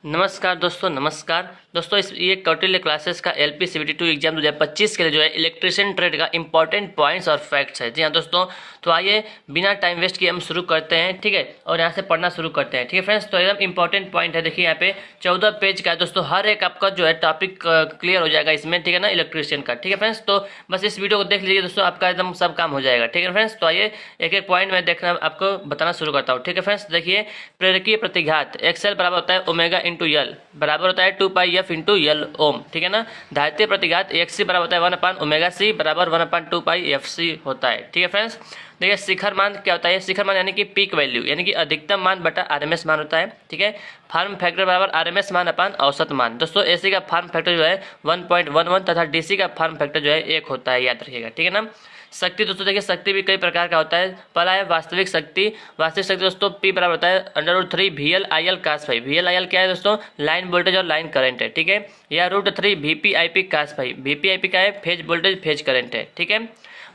नमस्कार दोस्तों, इस ये कौटिल्य क्लासेस का LP CBT 2 एग्जाम 2025 के लिए जो है इलेक्ट्रिशियन ट्रेड का इंपॉर्टेंट पॉइंट्स और फैक्ट्स है। जी हाँ दोस्तों, तो आइए बिना टाइम वेस्ट किए हम शुरू करते हैं, ठीक है। और यहाँ से पढ़ना शुरू करते हैं, ठीक है फ्रेंड्स। तो एकदम इंपॉर्टेंट पॉइंट है, देखिए यहाँ पे 14 पेज का है दोस्तों। हर एक आपका जो है टॉपिक क्लियर हो जाएगा इसमें, ठीक है ना, इलेक्ट्रिशियन का, ठीक है फ्रेंड्स। तो बस इस वीडियो को देख लीजिए दोस्तों, आपका एकदम सब काम हो जाएगा, ठीक है फ्रेंड्स। तो आइए एक एक पॉइंट में देखना आपको बताना शुरू करता हूँ, ठीक है फ्रेंड्स। देखिए, प्रेरकीय प्रतिघात XL बराबर होता है ओमेगा इंटू यल, बराबर होता है 2πf इंटू यल ओम, ठीक है ना। धारित्य प्रतिघात XC बराबर होता है 1/ओमेगा C बराबर 1/2πfc होता है, ठीक है फ्रेंड्स। देखिए शिखर मान क्या होता है, शिखर मान यानी कि पीक वैल्यू यानी कि अधिकतम मान बटा RMS मान होता है, ठीक है। फार्म फैक्टर बराबर RMS मान अपान औसत मान। दोस्तों AC का फार्म फैक्टर जो है 1.11 तथा DC का फार्म फैक्टर जो है 1 होता है, याद रखिएगा, ठीक है ना। शक्ति दोस्तों देखिए, शक्ति भी कई प्रकार का होता है। पहला है वास्तविक शक्ति। वास्तविक शक्ति दोस्तों P बराबर होता है √3 VL IL cos phi. VL IL क्या है दोस्तों, लाइन वोल्टेज और लाइन करंट है, ठीक है। या √3 VP IP cos phi. VP IP क्या है, फेज वोल्टेज फेज करंट है, ठीक है।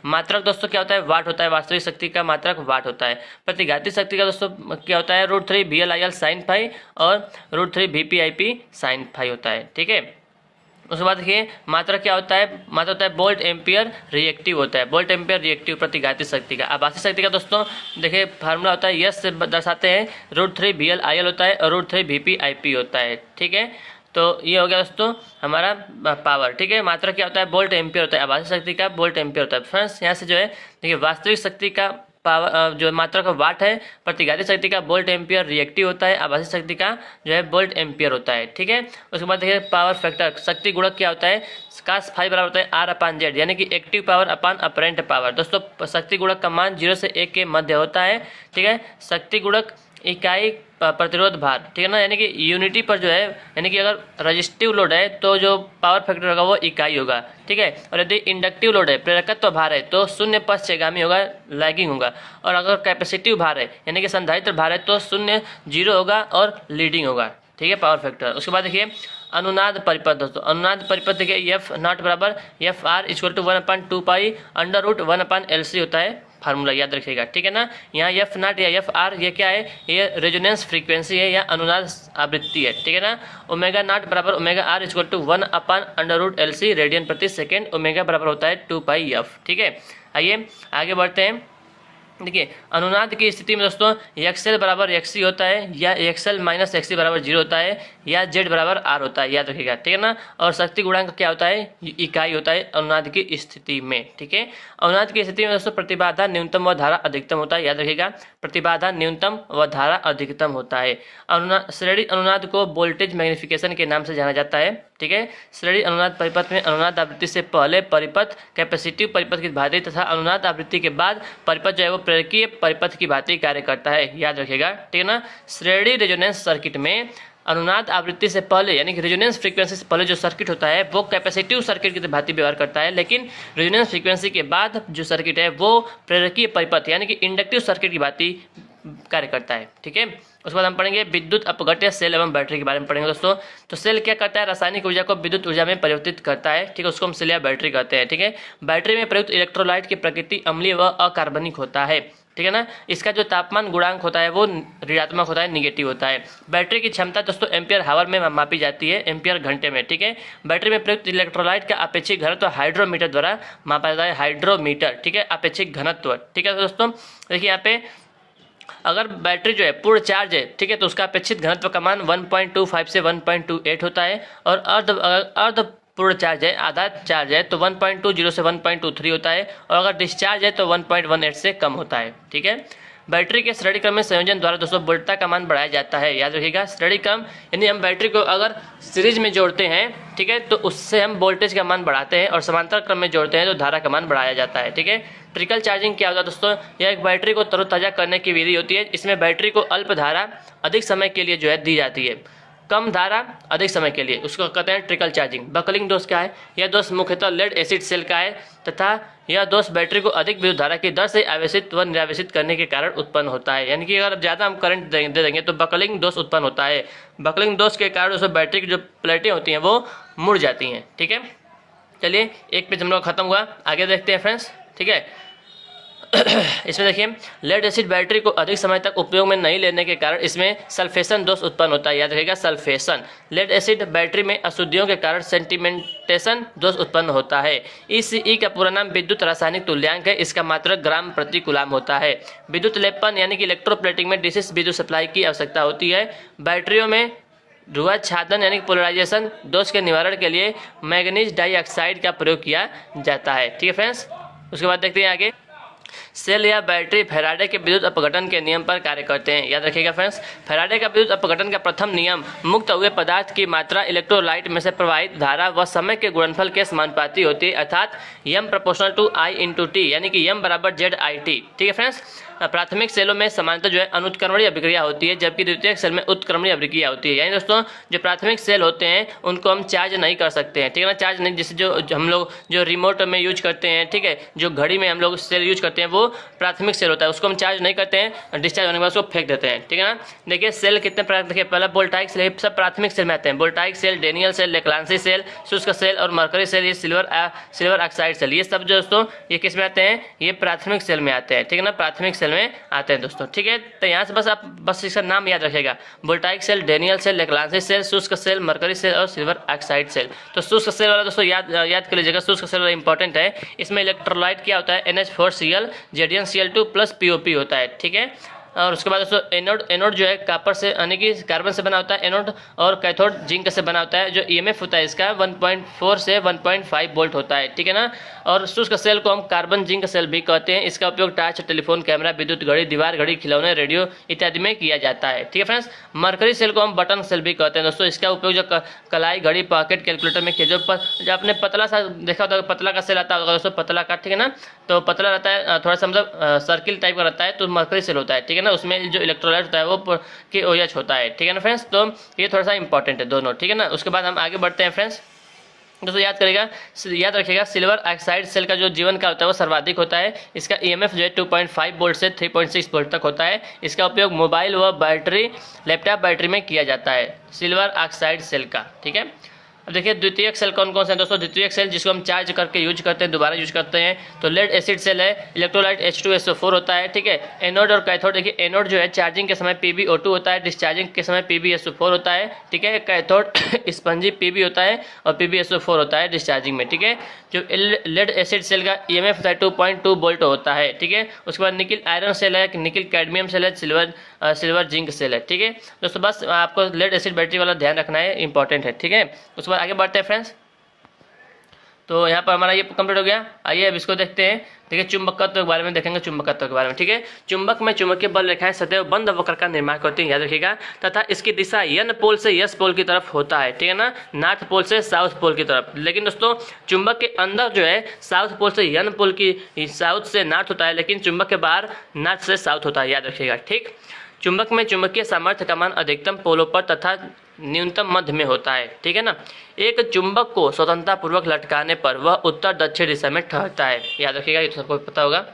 मात्रक दोस्तों क्या होता है, वाट होता है। वास्तविक शक्ति का मात्रक वाट होता है। प्रतिघाती शक्ति का दोस्तों क्या होता है, √3 VL IL sin फाई और √3 VP IP sin फाई होता है, ठीक है। उसके बाद देखिए मात्रक क्या होता है, मात्रक होता है वोल्ट एम्पियर रिएक्टिव होता है। वोल्ट एम्पियर रिएक्टिव प्रतिघाती शक्ति का। आभासी शक्ति का दोस्तों देखिए फार्मूला होता है, यस से दर्शाते हैं, √3 VL IL होता है और √3 VP IP होता है, ठीक है। तो ये हो गया दोस्तों हमारा पावर, ठीक है। मात्रक क्या होता है, वोल्ट एम्पियर होता है। आभासी शक्ति का वोल्ट एम्पियर होता है। फ्रेंड्स यहाँ से जो है देखिए वास्तविक शक्ति का पावर जो मात्रक का वाट है, प्रतिघाती शक्ति का वोल्ट एम्पियर रिएक्टिव होता है, आभासी शक्ति का जो है वोल्ट एम्पियर होता है, ठीक है। उसके बाद देखिए पावर फैक्टर शक्ति गुणक क्या होता है, cos फाई बराबर होता है R/Z यानी कि एक्टिव पावर अपान अपरेंट पावर। दोस्तों शक्ति गुणक का मान 0 से 1 के मध्य होता है, ठीक है। शक्ति गुणक इकाई प्रतिरोध भार, ठीक है ना, यानी कि यूनिटी पर जो है, यानी कि अगर रजिस्टिव लोड है तो जो पावर फैक्टर होगा वो इकाई होगा, ठीक है। और यदि इंडक्टिव लोड है, प्रेरकत्व भार है, तो शून्य पश्चगामी होगा, लैगिंग होगा। और अगर कैपेसिटिव भार है यानी कि संधारित्र भार है तो 0 होगा और लीडिंग होगा, ठीक है, पावर फैक्टर। उसके बाद देखिए अनुनाद परिपथ दोस्तों। अनुनाद परिपथ देखिए F0 बराबर FR = 1/2π √1/LC होता है, फार्मूला याद रखिएगा, ठीक है ना। यहाँ F0 या FR ये क्या है, ये रेजोनेंस फ्रीक्वेंसी है या अनुनाद आवृत्ति है, ठीक है ना। ω0 बराबर ω/R = 1/√LC रेडियन प्रति सेकेंड। ओमेगा बराबर होता है 2πf, ठीक है। आइए आगे बढ़ते हैं। देखिए अनुनाद की स्थिति में दोस्तों XL बराबर XC होता है, या XL - XC बराबर 0 होता है, या Z बराबर R होता है, याद रखिएगा, ठीक है ना। और शक्ति गुणांक क्या होता है, इकाई होता है अनुनाद की स्थिति में, ठीक है। अनुनाद की स्थिति में दोस्तों प्रतिबाधा न्यूनतम व धारा अधिकतम होता है, याद रखिएगा, प्रतिबाधा न्यूनतम व धारा अधिकतम होता है। श्रेणी अनुनाद को वोल्टेज मैग्निफिकेशन के नाम से जाना जाता है, ठीक है। श्रेणी अनुनाद परिपथ में अनुनाद आवृत्ति से पहले परिपथ कैपेसिटिव परिपथ की भांति तथा अनुनाद आवृत्ति के बाद परिपथ जो है वो प्रेरकीय परिपथ की भांति कार्य करता है, याद रखिएगा, ठीक है ना। श्रेणी रेजोनेंस सर्किट में अनुनाद आवृत्ति से पहले यानी कि रेजोनेंस फ्रीक्वेंसी से पहले जो सर्किट होता है वो कैपेसिटिव सर्किट की भांति व्यवहार करता है, लेकिन रेजोनेंस फ्रीक्वेंसी के बाद जो सर्किट है वो प्रेरकीय परिपथ यानी कि इंडक्टिव सर्किट की भांति कार्य करता है, ठीक है। उसके बाद हम पढ़ेंगे विद्युत अपघट्य सेल एवं बैटरी के बारे में पढ़ेंगे दोस्तों। तो सेल क्या करता है, रासायनिक ऊर्जा को विद्युत ऊर्जा में परिवर्तित करता है, ठीक है, उसको हम सेल या बैटरी कहते हैं, ठीक है। बैटरी में प्रयुक्त इलेक्ट्रोलाइट की प्रकृति अम्लीय व अकार्बनिक होता है, ठीक है ना। इसका जो तापमान गुणांक होता है वो ऋणात्मक होता है, निगेटिव होता है। बैटरी की क्षमता दोस्तों एम्पियर हावर में मापी जाती है, एम्पियर घंटे में, ठीक है। बैटरी में प्रयुक्त इलेक्ट्रोलाइट का अपेक्षिक घनत्व हाइड्रोमीटर द्वारा मापा जाता है, हाइड्रोमीटर, ठीक है, अपेक्षिक घनत्व, ठीक है दोस्तों। देखिए यहाँ पे अगर बैटरी जो है पूर्ण चार्ज है, ठीक है, तो उसका अपेक्षित घनत्व का मान 1.25 से 1.28 होता है। और अर्ध पूर्ण चार्ज है, आधा चार्ज है, तो 1.20 से 1.23 होता है। और अगर डिस्चार्ज है तो 1.18 से कम होता है, ठीक है। बैटरी के श्रेणी क्रम में संयोजन द्वारा दोस्तों वोल्टता का मान बढ़ाया जाता है, याद रखिएगा। श्रेणी क्रम यानी हम बैटरी को अगर सीरीज में जोड़ते हैं, ठीक है, तो उससे हम वोल्टेज का मान बढ़ाते हैं, और समांतर क्रम में जोड़ते हैं तो धारा का मान बढ़ाया जाता है, ठीक है। ट्रिकल चार्जिंग क्या होता है दोस्तों, यह एक बैटरी को तरोताजा करने की विधि होती है। इसमें बैटरी को अल्प धारा अधिक समय के लिए जो है दी जाती है, कम धारा अधिक समय के लिए, उसको कहते हैं ट्रिकल चार्जिंग। बकलिंग दोष क्या है, यह दोष मुख्यतः लेड एसिड सेल का है तथा यह दोष बैटरी को अधिक विद्युत धारा की दर से आवेशित व निरावेशित करने के कारण उत्पन्न होता है। यानी कि अगर ज़्यादा हम करंट दे देंगे तो बकलिंग दोष उत्पन्न होता है। बकलिंग दोष के कारण उसमें बैटरी की जो प्लेटें होती हैं वो मुड़ जाती हैं, ठीक है। चलिए एक पेज हम लोग खत्म हुआ, आगे देखते हैं फ्रेंड्स, ठीक है। इसमें देखिए लेड एसिड बैटरी को अधिक समय तक उपयोग में नहीं लेने के कारण इसमें सल्फेशन दोष उत्पन्न होता है। याद रखिएगा सल्फेशन। लेड एसिड बैटरी में अशुद्धियों के कारण सेंटिमेंटेशन दोष उत्पन्न होता है। ECE का पूरा नाम विद्युत रासायनिक तुल्यांक है। इसका मात्रक ग्राम प्रति कूलाम होता है। विद्युत लेपन यानी कि इलेक्ट्रोप्लेटिंग में डीसी विद्युत सप्लाई की आवश्यकता होती है। बैटरियों में ध्रुवाच्छादन यानी पोलराइजेशन दोष के निवारण के लिए मैग्नीज डाइऑक्साइड का प्रयोग किया जाता है। ठीक है फ्रेंड्स, उसके बाद देखते हैं आगे। सेल या बैटरी फैराडे के विद्युत अपघटन के नियम पर कार्य करते हैं। याद रखिएगा फ्रेंड्स, फैराडे का विद्युत अपघटन का प्रथम नियम मुक्त हुए पदार्थ की मात्रा इलेक्ट्रोलाइट में से प्रवाहित धारा व समय के गुणनफल के समानुपाती होती है, अर्थात m proportional to I into t, यानी कि m बराबर ZIT। ठीक है फ्रेंड्स, प्राथमिक सेलों में सामान्यतः जो है अनुत्क्रमणीय अभिक्रिया होती है, जबकि द्वितीयक सेल में उत्क्रमणीय अभिक्रिया होती है। यानी दोस्तों जो प्राथमिक सेल होते हैं उनको हम चार्ज नहीं कर सकते हैं। ठीक है ना, चार्ज नहीं, जैसे जो हम लोग जो रिमोट में यूज करते हैं, ठीक है, जो घड़ी में हम लोग सेल यूज करते हैं वो प्राथमिक सेल होता है, उसको हम चार्ज नहीं करते हैं, डिस्चार्ज होने के बाद उसको फेंक देते हैं। ठीक है ना, देखिए सेल कितने प्रकार देखिए, पहला वोल्टाइक सेल, सब प्राथमिक सेल में आते हैं। Voltaic cell, Daniell cell, Leclanche cell, शुष्क सेल और मरकरी सेल, ये सिल्वर ऑक्साइड सेल, ये सब जो दोस्तों ये किस में आते हैं, ये प्राथमिक सेल में आते हैं। ठीक है ना, प्राथमिक सेल में आते हैं दोस्तों। ठीक है, तो यहाँ से बस इसका नाम याद रखेगा, voltaic cell, Daniell cell, Leclanche cell, शुष्क सेल, मरकरी सेल और सिल्वर ऑक्साइड सेल। तो शुष्क सेल वाला दोस्तों याद कर लीजिएगा, शुष्क सेल वाला इंपॉर्टेंट है। इसमें इलेक्ट्रोलाइट क्या होता है, NH4Cl ZnCl2 प्लस POP होता है। ठीक है, और उसके बाद दोस्तों एनोड जो है कॉपर से यानी कि कार्बन से बना होता है एनोड, और कैथोड जिंक से बना होता है। जो EMF होता है इसका 1.4 से 1.5 वोल्ट होता है। ठीक है ना, और शुष्क सेल को हम कार्बन जिंक सेल भी कहते हैं। इसका उपयोग टॉर्च, टेलीफोन, कैमरा, विद्युत घड़ी, दीवार घड़ी, खिलौने, रेडियो इत्यादि में किया जाता है। ठीक है फ्रेंड्स, मरकरी सेल को हम बटन सेल भी कहते हैं दोस्तों। इसका उपयोग जो कलाई, घड़ी, पॉकेट, कैलकुलेटर में किया जो आपने पतला सा देखा होता है, पतला का सेल आता होगा दोस्तों, पतला का। ठीक है ना, तो पतला रहता है, थोड़ा सा मतलब सर्किल टाइप का रहता है, तो मरकरी सेल होता है। ठीक है ना, उसमें जो इलेक्ट्रोलाइट होता है वो के OH होता है। ठीक है ना फ्रेंड्स, तो ये थोड़ा सा इंपॉर्टेंट है दोनों। ठीक है ना, उसके बाद हम आगे बढ़ते हैं फ्रेंड्स। दोस्तों याद रखिएगा सिल्वर ऑक्साइड सेल का जो जीवन काल होता है वो सर्वाधिक होता है। इसका EMF जो है 2.5 वोल्ट से 3.6 वोल्ट तक होता है। इसका उपयोग मोबाइल व लैपटॉप बैटरी में किया जाता है, सिल्वर ऑक्साइड सेल का। ठीक है, अब देखिए द्वितीयक सेल कौन कौन से हैं दोस्तों। द्वितीयक सेल जिसको हम चार्ज करके यूज करते हैं, दोबारा यूज करते हैं, तो लेड एसिड सेल है, इलेक्ट्रोलाइट H2SO4 होता है। ठीक है, एनोड और कैथोड, देखिए एनोड जो है चार्जिंग के समय PbO2 होता है, डिस्चार्जिंग के समय PbSO4 होता है। ठीक है, कैथोड स्पंजी Pb होता है और PbSO4 होता है डिस्चार्जिंग में। ठीक है, जो लेड एसिड सेल का EMF होता है 2.2 वोल्ट होता है। ठीक है, उसके बाद निकिल आयरन सेल है, निकिल कैडमियम सेल है, सिल्वर जिंक सेल है। ठीक है दोस्तों, बस आपको लेड एसिड बैटरी वाला ध्यान रखना है, इंपॉर्टेंट है। ठीक है, उसके बाद आगे बढ़ते हैं फ्रेंड्स। तो यहाँ पर हमारा ये कंप्लीट हो गया। आइए अब इसको देखते हैं। देखिए चुंबकत्व के बारे में देखेंगे, चुंबकत्व के बारे में। ठीक है, चुंबक में चुंबकीय बल रेखाएं सदैव बंद वक्र का निर्माण करती हैं, याद रखिएगा, तथा इसकी दिशा N पोल से S पोल की तरफ होता है। ठीक है ना, नॉर्थ पोल से साउथ पोल की तरफ। लेकिन दोस्तों चुंबक के अंदर जो है साउथ पोल से N पोल की साउथ से नॉर्थ होता है, लेकिन चुंबक के बाहर नॉर्थ से साउथ होता है, याद रखिएगा। ठीक, चुंबक में चुंबकीय सामर्थ्य का मान अधिकतम पोलों पर तथा न्यूनतम मध्य में होता है। ठीक है ना, एक चुंबक को स्वतंत्रतापूर्वक लटकाने पर वह उत्तर दक्षिण दिशा में ठहरता है, याद रखिएगा, ये तो सबको पता होगा।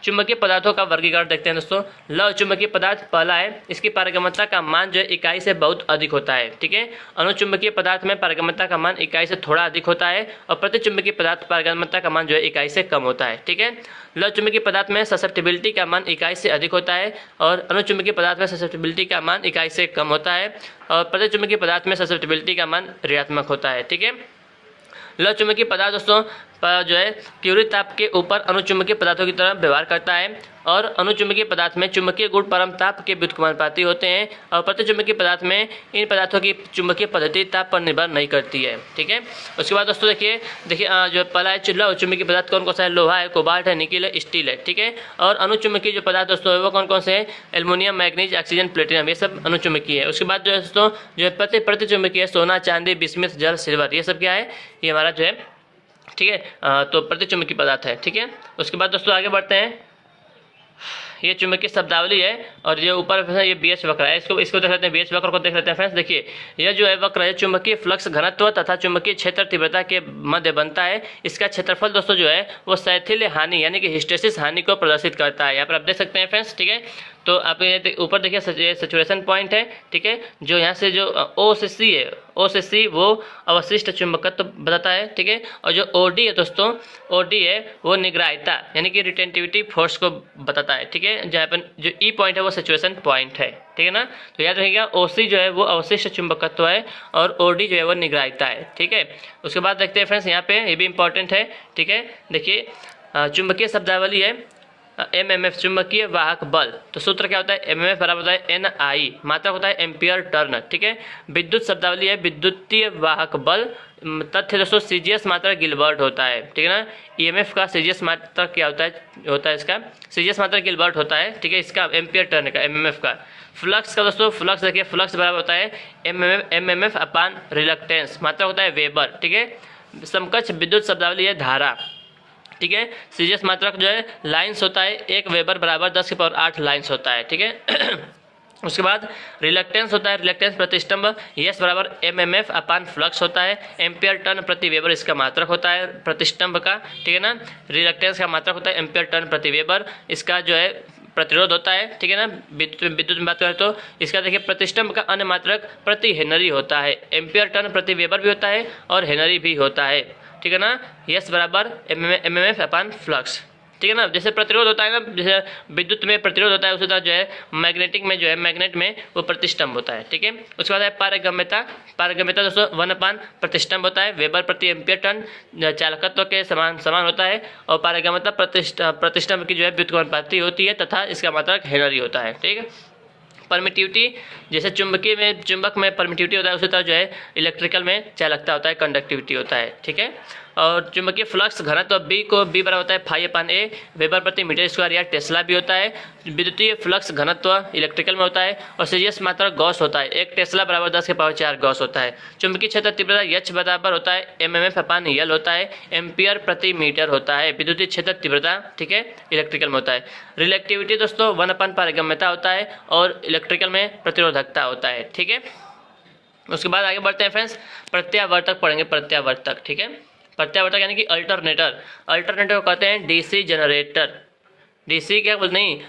चुंबकीय पदार्थों का वर्गीकरण देखते हैं दोस्तों। लौह चुंबकीय पदार्थ पहला है, इसकी पारगम्यता का मान जो है इकाई से बहुत अधिक होता है। ठीक है, अनुचुंबकीय पदार्थ में पारगम्यता का मान इकाई से थोड़ा अधिक होता है और प्रतिचुंबकीय पदार्थ पारगम्यता का मान जो है इकाई से कम होता है। ठीक है, लौह चुंबकीय पदार्थ में ससेप्टिबिलिटी का मान इकाई से अधिक होता है और अनुचुंबकीय पदार्थ में ससेप्टिबिलिटी का मान इकाई से कम होता है और प्रतिचुंबकीय पदार्थ में ससेप्टिबिलिटी का मान ऋणात्मक होता है। ठीक है, लौह चुंबकीय पदार्थ दोस्तों जो है तीव्र ताप के ऊपर अनुचुंबकीय पदार्थों की तरह व्यवहार करता है और अनुचुंबकीय पदार्थ में चुंबकीय गुण परम ताप के व्युत्क्रमानुपाती होते हैं और प्रतिचुंबकीय पदार्थ में इन पदार्थों की चुंबकीय पद्धति ताप पर निर्भर नहीं करती है। ठीक है, उसके बाद दोस्तों देखिए जो पहला है लौह चुंबकीय पदार्थ कौन कौन सा है, लोहा है, कोबाल्ट है, निकिल है, स्टील है। ठीक है, और अनुचुंबकीय जो पदार्थ दोस्तों है वो कौन कौन से हैं, एल्युमिनियम, मैग्नीज, ऑक्सीजन, प्लेटिनम, ये सब अनुचुंबकीय है। उसके बाद जो है दोस्तों जो प्रतिचुंबकीय है, सोना, चांदी, बिस्मिथ, जल, सिल्वर, ये सब क्या है, ये हमारा जो है ठीक है तो प्रतिचुंबकीय पदार्थ है। ठीक है, उसके बाद दोस्तों आगे बढ़ते हैं। ये चुंबकीय शब्दावली है और ये ऊपर ये BH वक्र है, इसको देख लेते हैं, BH वक्र को देख लेते हैं फ्रेंड्स। देखिए यह जो है वक्र है चुंबकीय फ्लक्स घनत्व तथा चुंबकीय क्षेत्र तीव्रता के मध्य बनता है। इसका क्षेत्रफल दोस्तों जो है वो शैथिल्य हानि यानी कि हिस्टेसिस हानि को प्रदर्शित करता है। यहाँ पर आप देख सकते हैं फ्रेंड्स। ठीक है, तो आप ऊपर देखिए सैचुरेशन पॉइंट है। ठीक है, जो यहाँ से जो O से C है, ओ से सी वो अवशिष्ट चुंबकत्व बताता है, ठीक है। और जो ओडी है दोस्तों, ओडी है वो निग्रायता यानी कि रिटेंटिविटी फोर्स को बताता है, ठीक है। जहाँ पर जो ई पॉइंट है वो सिचुएशन पॉइंट है, ठीक है ना। तो याद रखिएगा ओसी जो है वो अवशिष्ट चुंबकत्व है और ओडी जो है वो निग्रायता है, ठीक है। उसके बाद देखते हैं फ्रेंड्स यहाँ पे, ये भी इंपॉर्टेंट है, ठीक है। देखिए चुंबकीय शब्दावली है एमएमएफ चुंबकीय वाहक बल। तो सूत्र क्या होता है, एमएमएफ बराबर होता है एनआई, मात्रक होता है एम्पियर टर्न, ठीक है। विद्युत शब्दावली है विद्युतीय वाहक बल। तथ्य दोस्तों सीजीएस मात्रक गिलबर्ट होता है, ठीक है ना। ईएमएफ का सीजीएस मात्रक क्या होता है इसका सीजीएस मात्रक गिलबर्ट होता है, ठीक है। इसका एम्पियर टर्न का, एमएमएफ का। फ्लक्स का दोस्तों, फ्लक्स देखिए, फ्लक्स बराबर होता है एमएमएफ अपॉन रिलक्टेंस, मात्रक होता है वेबर, ठीक है। समकक्ष विद्युत शब्दावली है धारा, ठीक है। सीजीएस मात्रक जो है लाइन्स होता है, 1 वेबर बराबर 10 की पावर 8 लाइन्स होता है, ठीक है। उसके बाद रिलक्टेंस होता है, रिलक्टेंस प्रतिष्ठंभ एस बराबर एमएमएफ अपान फ्लक्स होता है। एम्पियर टर्न प्रति वेबर इसका मात्रक होता है प्रतिष्ठंभ का, ठीक है ना। रिलक्टेंस का मात्रक होता है एम्पियर टर्न प्रति वेबर, इसका जो है प्रतिरोध होता है, ठीक है ना। विद्युत में बात करें तो इसका देखिए प्रतिष्ठंभ का अन्य मात्रक प्रति हेनरी होता है। एम्पियर टर्न प्रति वेबर भी होता है और हेनरी भी होता है, ठीक है ना। यस बराबर एमएमएफ अपान फ्लक्स, ठीक है ना। जैसे प्रतिरोध होता है ना, जैसे विद्युत में प्रतिरोध होता है, उसी तरह जो है मैग्नेटिक में जो है मैग्नेट में वो प्रतिष्ठंभ होता है, ठीक है। उसके बाद है पारगम्यता। पारगम्यता दोस्तों 1 अपान प्रतिष्ठंभ होता है, वेबर प्रति एम्पियर टन चालकत्व के समान होता है। और पारगम्यता प्रतिष्ठंभ की जो है व्युत्क्रमानुपाती होती है तथा इसका मात्रक हेनरी होता है, ठीक है। परमिटिविटी, जैसे चुंबक में परमिटिविटी होता है, उसी तरह जो है इलेक्ट्रिकल में चालकता होता है, कंडक्टिविटी होता है, ठीक है। और चुंबकीय फ्लक्स घनत्व बी को बी बराबर होता है फाई अपान ए वेबर प्रति मीटर स्क्वायर या टेस्ला भी होता है। विद्युतीय फ्लक्स घनत्व इलेक्ट्रिकल में होता है और सीजीएस मात्रक गॉस होता है, 1 टेस्ला बराबर 10 के पावर 4 गॉस होता है। चुंबकीय क्षेत्र तीव्रता एच बराबर होता है एमएमएफ अपान यल होता है, एम्पियर प्रति मीटर होता है। विद्युतीय क्षेत्र तीव्रता, ठीक है, इलेक्ट्रिकल में होता है। रिलेक्टिविटी दोस्तों 1 अपान पारगम्यता होता है और इलेक्ट्रिकल में प्रतिरोधकता होता है, ठीक है। उसके बाद आगे बढ़ते हैं फ्रेंड्स, प्रत्यावर्तक पढ़ेंगे, प्रत्यावर्तक, ठीक है। प्रत्यावर्तक यानी कि अल्टरनेटर, अल्टरनेटर को कहते हैं डीसी जनरेटर। डीसी क्या बोलते नहीं,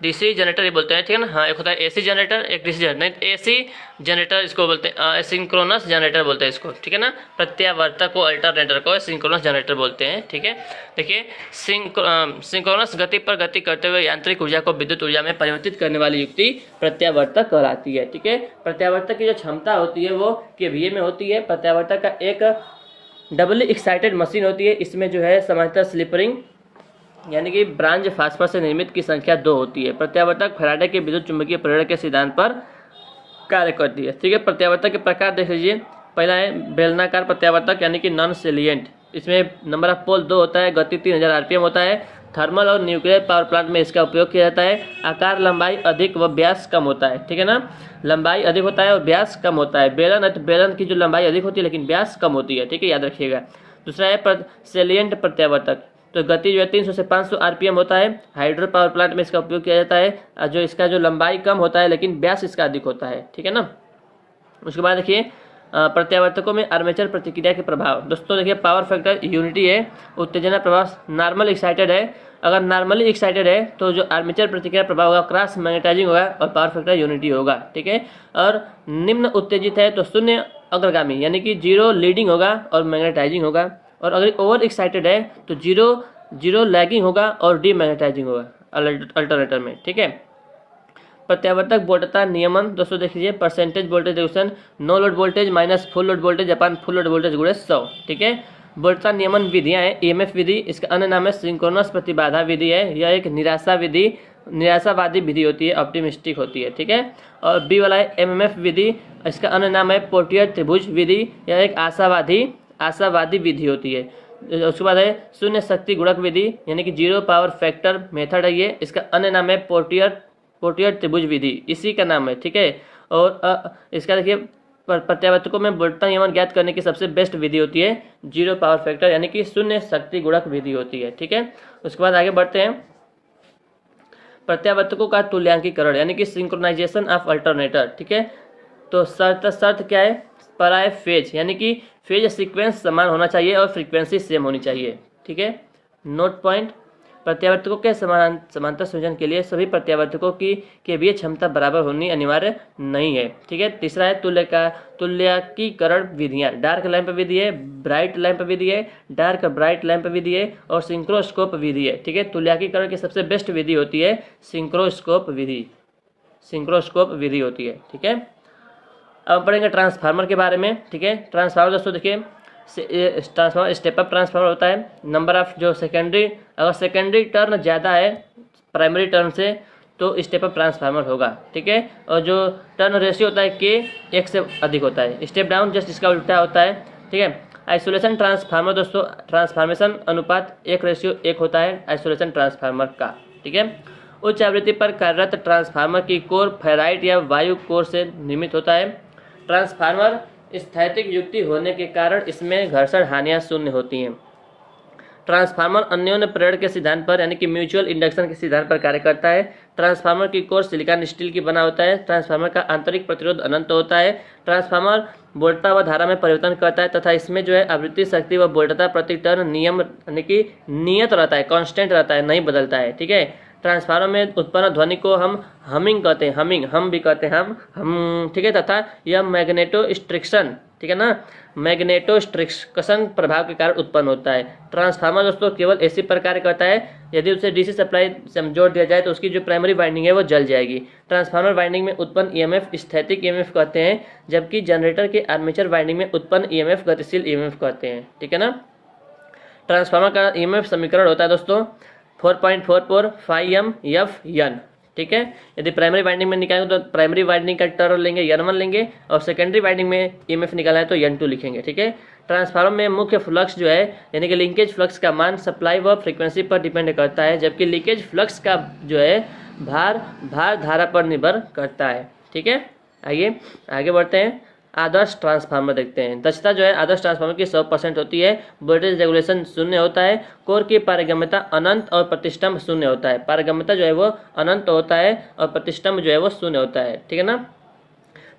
डीसी जनरेटर ही बोलते हैं, ठीक है ना। हाँ, एक होता है एसी जनरेटर, एक डीसी जनरेटर। नहीं, एसी जनरेटर इसको बोलते हैं, सिंक्रोनस जनरेटर बोलते हैं इसको, ठीक है ना। प्रत्यावर्तक को, अल्टरनेटर को सिंक्रोनस जनरेटर बोलते हैं, ठीक है। देखिए सिंक्रोनस गति पर गति करते हुए यांत्रिक ऊर्जा को विद्युत ऊर्जा में परिवर्तित करने वाली युक्ति प्रत्यावर्तक कहलाती है, ठीक है। प्रत्यावर्तक की जो क्षमता होती है वो केवीए में होती है। प्रत्यावर्तक का एक डबली एक्साइटेड मशीन होती है, इसमें जो है समांतर स्लिपरिंग यानी कि ब्रांच फास्फर से निर्मित की संख्या 2 होती है। प्रत्यावर्तक फैराडे के विद्युत चुंबकीय प्रेरण के सिद्धांत पर कार्य करती है, ठीक है। प्रत्यावर्तक के प्रकार देख लीजिए, पहला है बेलनाकार प्रत्यावर्तक यानी कि नॉन सेलिएंट, इसमें नंबर ऑफ पोल 2 होता है, गति 3000 आरपीएम होता है। थर्मल और न्यूक्लियर पावर प्लांट में इसका उपयोग किया जाता है। आकार लंबाई अधिक व व्यास कम होता है, ठीक है ना। लंबाई अधिक होता है और व्यास कम होता है। बेलन की जो लंबाई अधिक होती है लेकिन व्यास कम होती है, ठीक है, याद रखिएगा। दूसरा है सेलिएंट प्रत्यावर्तक, तो गति जो है 300 से 500 आरपीएम होता है। हाइड्रो पावर प्लांट में इसका उपयोग किया जाता है, जो इसका जो लंबाई कम होता है लेकिन व्यास इसका अधिक होता है, ठीक है ना। उसके बाद देखिए प्रत्यावर्तकों में आर्मेचर प्रतिक्रिया के प्रभाव। दोस्तों देखिए पावर फैक्टर यूनिटी है, उत्तेजना प्रभाव नॉर्मल एक्साइटेड है। अगर नॉर्मली एक्साइटेड है तो जो आर्मेचर प्रतिक्रिया प्रभाव होगा क्रॉस मैग्नेटाइजिंग होगा और पावर फैक्टर यूनिटी होगा, ठीक है। और निम्न उत्तेजित है तो 0 अग्रगामी यानी कि 0 लीडिंग होगा और मैग्नेटाइजिंग होगा। और अगर ओवर एक्साइटेड है तो 0 लैगिंग होगा और डीमैग्नेटाइजिंग होगा अल्टरनेटर में, ठीक है। प्रत्यावर्तक वोल्टता नियमन दोस्तों देख लीजिए, percentage voltage regulation no load voltage minus full load voltage upon full load voltage गुणे 100, ठीक है। वोल्टता नियमन विधियां हैं, ईएमएफ विधि, इसका अन्य नाम है सिंक्रोनस प्रतिबाधा विधि है। यह एक निराशावादी विधि होती है, ऑप्टिमिस्टिक होती है, ठीक है। और बी वाला है एमएमएफ विधि, इसका अन्य नाम है पोर्टियर त्रिभुज विधि। यह एक आशावादी विधि होती है। उसके बाद है शून्य शक्ति गुणक विधि यानी कि 0 पावर फैक्टर मेथड है ये, इसका अन्य नाम है पोर्टियर त्रिभुज विधि, इसी का नाम है, ठीक है। और इसका देखिए प्रत्यावर्तकों में वोल्टता नियमन ज्ञात करने की सबसे बेस्ट विधि होती है 0 पावर फैक्टर यानी कि शून्य शक्ति गुणक विधि होती है, ठीक है। उसके बाद आगे बढ़ते हैं, प्रत्यावर्तकों का तुल्यांकीकरण यानी कि सिंक्रोनाइजेशन ऑफ अल्टरनेटर, ठीक है। तो शर्त क्या है, पहला है फेज यानी कि फेज सीक्वेंस समान होना चाहिए और फ्रीक्वेंसी सेम होनी चाहिए, ठीक है, नोट पॉइंट। प्रत्यावर्तकों के समांतर संयोजन के लिए सभी प्रत्यावर्तकों की केवीय क्षमता बराबर होनी अनिवार्य नहीं है। ठीक है। तीसरा है तुल्यकीकरण विधियां। डार्क लैंप विधि है, ब्राइट लैंप विधि है, डार्क ब्राइट लैंप विधि है और सिंक्रोस्कोप विधि है। ठीक है। तुल्यकीकरण की सबसे बेस्ट विधि होती है सिंक्रोस्कोप विधि, सिंक्रोस्कोप विधि होती है। ठीक है। अब पढ़ेंगे ट्रांसफार्मर के बारे में। ठीक है। ट्रांसफार्मर दोस्तों देखिए, ट्रांसफार्मर स्टेप अप ट्रांसफार्मर होता है। नंबर ऑफ जो सेकेंडरी, अगर सेकेंडरी टर्न ज़्यादा है प्राइमरी टर्न से तो स्टेप अप ट्रांसफार्मर होगा। ठीक है। और जो टर्न रेशियो होता है के 1 से अधिक होता है। स्टेप डाउन जस्ट इसका उल्टा होता है। ठीक है। आइसोलेशन ट्रांसफार्मर दोस्तों, ट्रांसफार्मेशन अनुपात 1:1 होता है आइसोलेशन ट्रांसफार्मर का। ठीक है। उच्च आवृत्ति पर कार्यरत ट्रांसफार्मर की कोर फेराइट या वायु कोर से निर्मित होता है। ट्रांसफार्मर स्थैतिक युक्ति होने के कारण इसमें घर्षण हानियां शून्य होती हैं। ट्रांसफार्मर अन्योन्य प्रेरण के सिद्धांत पर यानी कि म्यूचुअल इंडक्शन के सिद्धांत पर कार्य करता है। ट्रांसफार्मर की कोर सिलिकॉन स्टील की बना होता है। ट्रांसफार्मर का आंतरिक प्रतिरोध अनंत होता है। ट्रांसफार्मर वोल्टता व धारा में परिवर्तन करता है तथा इसमें जो है आवृत्ति, शक्ति व वोल्टता प्रति टर्न नियम यानी कि नियत रहता है, कांस्टेंट रहता है, नहीं बदलता है। ठीक है। ट्रांसफार्मर में उत्पन्न ध्वनि को हम हमिंग कहते हैं, हम भी कहते हैं हम। ठीक है। तथा यह मैग्नेटोस्ट्रिक्शन, ठीक है ना, मैग्नेटोस्ट्रिक्शन प्रभाव के कारण उत्पन्न होता है। ट्रांसफार्मर दोस्तों केवल एसी पर कार्य करता है। यदि उसे डीसी सप्लाई से जोड़ दिया जाए तो उसकी जो प्राइमरी वाइंडिंग है वो जल जाएगी। ट्रांसफार्मर वाइंडिंग में उत्पन्न ईएमएफ स्थैतिक ईएमएफ कहते हैं, जबकि जनरेटर के आर्मेचर वाइंडिंग में उत्पन्न ईएमएफ गतिशील ईएमएफ कहते हैं। ठीक है ना। ट्रांसफार्मर का ईएमएफ समीकरण होता है दोस्तों 4.44 φm f n। ठीक है। यदि प्राइमरी वाइंडिंग में निकालेंगे तो प्राइमरी वाइंडिंग का टर्न लेंगे n1 लेंगे और सेकेंडरी वाइंडिंग में ईएमएफ निकालना है तो n2 लिखेंगे। ठीक है। ट्रांसफार्मर में मुख्य फ्लक्स जो है यानी कि लिंकेज फ्लक्स का मान सप्लाई व फ्रीक्वेंसी पर डिपेंड करता है, जबकि लीकेज फ्लक्स का जो है भार धारा पर निर्भर करता है। ठीक है। आइए आगे बढ़ते हैं। आदर्श ट्रांसफार्मर देखते हैं। दक्षता जो है आदर्श ट्रांसफार्मर की 100% होती है। वोल्टेज रेगुलेशन शून्य होता है। कोर की पारगम्यता अनंत और प्रतिष्ठम्भ शून्य होता है। पारगम्यता जो है वो अनंत होता है और प्रतिष्ठम्भ जो है वो शून्य होता है। ठीक है ना।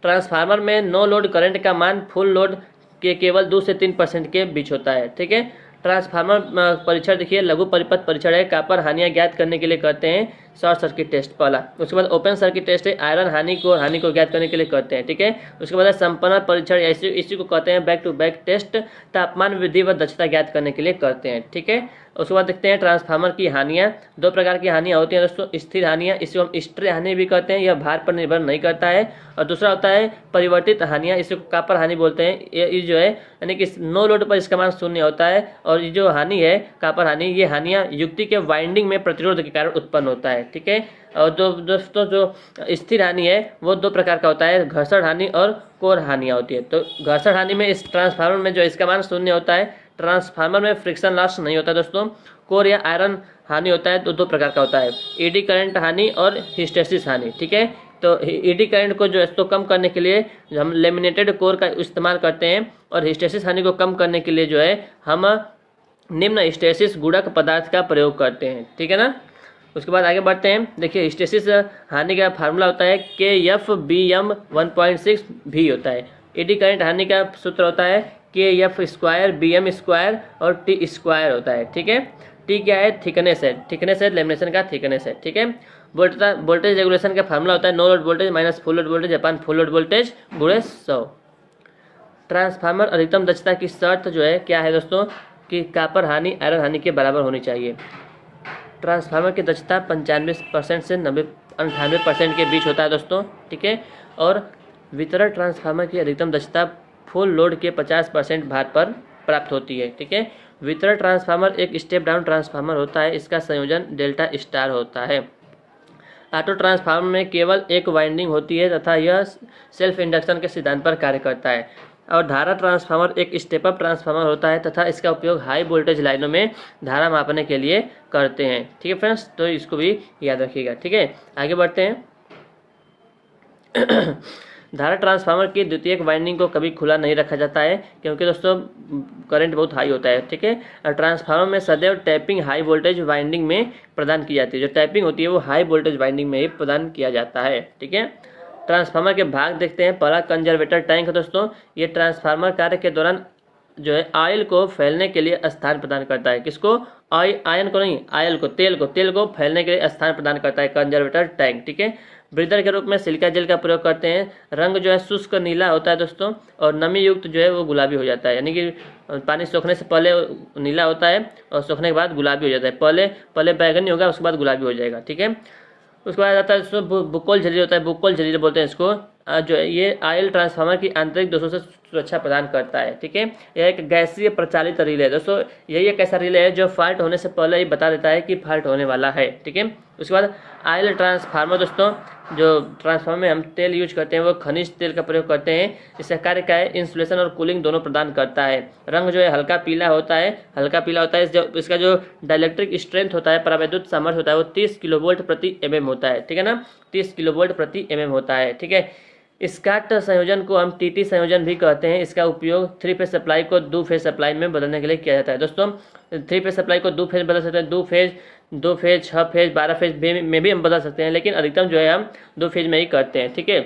ट्रांसफार्मर में नो लोड करंट का मान फुल लोड के केवल 2 से 3% के बीच होता है। ठीक है। ट्रांसफार्मर परीक्षण देखिए, लघु परिपथ परीक्षण है। कापर हानियां ज्ञात करने के लिए करते हैं शॉर्ट सर्किट टेस्ट पहला। उसके बाद ओपन सर्किट टेस्ट है, आयरन हानि को ज्ञात करने के लिए करते हैं। ठीक है। उसके बाद संपन्न परीक्षण, इसी को कहते हैं बैक टू बैक टेस्ट, तापमान वृद्धि व दक्षता ज्ञात करने के लिए करते हैं। ठीक है। उसके बाद देखते हैं ट्रांसफार्मर की हानियां। 2 प्रकार की हानियां होती हैं दोस्तों, स्थिर हानियां, इसको हम स्ट्रे हानि भी कहते हैं, यह भार पर निर्भर नहीं करता है। और दूसरा होता है परिवर्तित हानियां, इसको कापर हानि बोलते हैं। ये जो है यानी कि नो लोड पर इसका मान शून्य होता है। और ये जो हानि है कापर हानि, ये हानियां युक्ति के वाइंडिंग में प्रतिरोध के कारण उत्पन्न होता है। ठीक है। और दोस्तों जो स्थिर हानि है वो 2 प्रकार का होता है, घर्षण हानि और कोर हानियां होती है। तो घर्षण हानि में इस ट्रांसफार्मर में जो इसका मान शून्य होता है, ट्रांसफार्मर में फ्रिक्शन लॉस नहीं होता दोस्तों। कोर या आयरन हानि होता है तो 2 प्रकार का होता है, एडी करंट हानि और हिस्टेसिस हानि। ठीक है। तो एडी करंट को जो है इसको कम करने के लिए हम लेमिनेटेड कोर का इस्तेमाल करते हैं और हिस्टेसिस हानि को कम करने के लिए जो है हम निम्न हिस्टेसिस गुणक पदार्थ का प्रयोग करते हैं। ठीक है ना। उसके बाद आगे बढ़ते हैं। देखिए हिस्टेसिस हानि का फार्मूला होता है KFBM 1.6 V होता है। एडी करंट हानि का सूत्र होता है KF² BM² और T² होता है। ठीक है। टी क्या है, थिकनेस है, थिकनेस है लेमिनेशन का थिकनेस है। ठीक है। वोल्टेज रेगुलेशन का फार्मूला होता है no load voltage minus full load voltage upon full load voltage गुणे 100। ट्रांसफार्मर अधिकतम दक्षता की शर्त जो है क्या है दोस्तों कि कापर हानि आयरन हानि के बराबर होनी चाहिए। ट्रांसफार्मर की दक्षता 95% से 98% के बीच होता है दोस्तों। ठीक है। और वितरण ट्रांसफार्मर की अधिकतम दक्षता फुल लोड के 50% भार पर प्राप्त होती है। ठीक है। वितरण ट्रांसफार्मर एक स्टेप डाउन ट्रांसफार्मर होता है, इसका संयोजन डेल्टा स्टार होता है। ऑटो ट्रांसफार्मर में केवल एक वाइंडिंग होती है तथा यह सेल्फ इंडक्शन के सिद्धांत पर कार्य करता है। और धारा ट्रांसफार्मर एक स्टेप अप ट्रांसफार्मर होता है तथा इसका उपयोग हाई वोल्टेज लाइनों में धारा मापने के लिए करते हैं। ठीक है फ्रेंड्स, तो इसको भी याद रखिएगा। ठीक है। आगे बढ़ते हैं। धारा ट्रांसफार्मर की द्वितीयक वाइंडिंग को कभी खुला नहीं रखा जाता है क्योंकि दोस्तों करंट बहुत हाई होता है। ठीक है। और ट्रांसफार्मर में सदैव टैपिंग हाई वोल्टेज वाइंडिंग में प्रदान की जाती है। जो टैपिंग होती है वो हाई वोल्टेज वाइंडिंग में ही प्रदान किया जाता है। ठीक है। ट्रांसफार्मर के भाग देखते हैं। पहला कंजर्वेटर टैंक है दोस्तों, ये ट्रांसफार्मर कार्य के दौरान जो है आयल को फैलने के लिए स्थान प्रदान करता है। किसको? आयन को नहीं, आयल को, तेल को फैलने के लिए स्थान प्रदान करता है कंजर्वेटर टैंक। ठीक है। ब्रीदर के रूप में सिलिका जेल का प्रयोग करते हैं। रंग जो है शुष्क नीला होता है दोस्तों, और नमी युक्त जो है वो गुलाबी हो जाता है, यानी कि पानी सूखने से पहले नीला होता है और सूखने के बाद गुलाबी हो जाता है। पहले बैगनी होगा, उसके बाद गुलाबी हो जाएगा। ठीक है। उसके बाद आता है दोस्तों बुक्कोल झिल्ली होता है, बुक्कोल झिल्ली बोलते हैं इसको। जो है ये ऑयल ट्रांसफार्मर की आंतरिक दोषों से सुरक्षा प्रदान करता है। ठीक है। यह एक गैसीय प्रचालित रिले है दोस्तों। यही एक ऐसा रिले है जो फॉल्ट होने से पहले ही बता देता है कि फॉल्ट होने वाला है। ठीक है। उसके बाद ऑयल ट्रांसफार्मर दोस्तों, जो ट्रांसफार्मर में हम तेल यूज करते हैं वो खनिज तेल का प्रयोग करते हैं। इसका कार्य क्या है? इंसुलेशन और कूलिंग दोनों प्रदान करता है। रंग जो है हल्का पीला होता है, इसका जो डाइलेक्ट्रिक स्ट्रेंथ होता है, परावैद्युत सामर्थ्य होता है, वो 30 किलोवोल्ट प्रति mm होता है। ठीक है ना, 30 किलोवोल्ट प्रति mm होता है। ठीक है। स्काट संयोजन को हम टीटी संयोजन भी कहते हैं। इसका उपयोग 3 फेज सप्लाई को 2 फेज सप्लाई में बदलने के लिए किया जाता है। दोस्तों 3 फेज सप्लाई को 2 फेज बदल सकते हैं, 2 फेज 6 फेज 12 फेज में भी हम बदल सकते हैं, लेकिन अधिकतम जो है हम 2 फेज में ही करते हैं। ठीक है।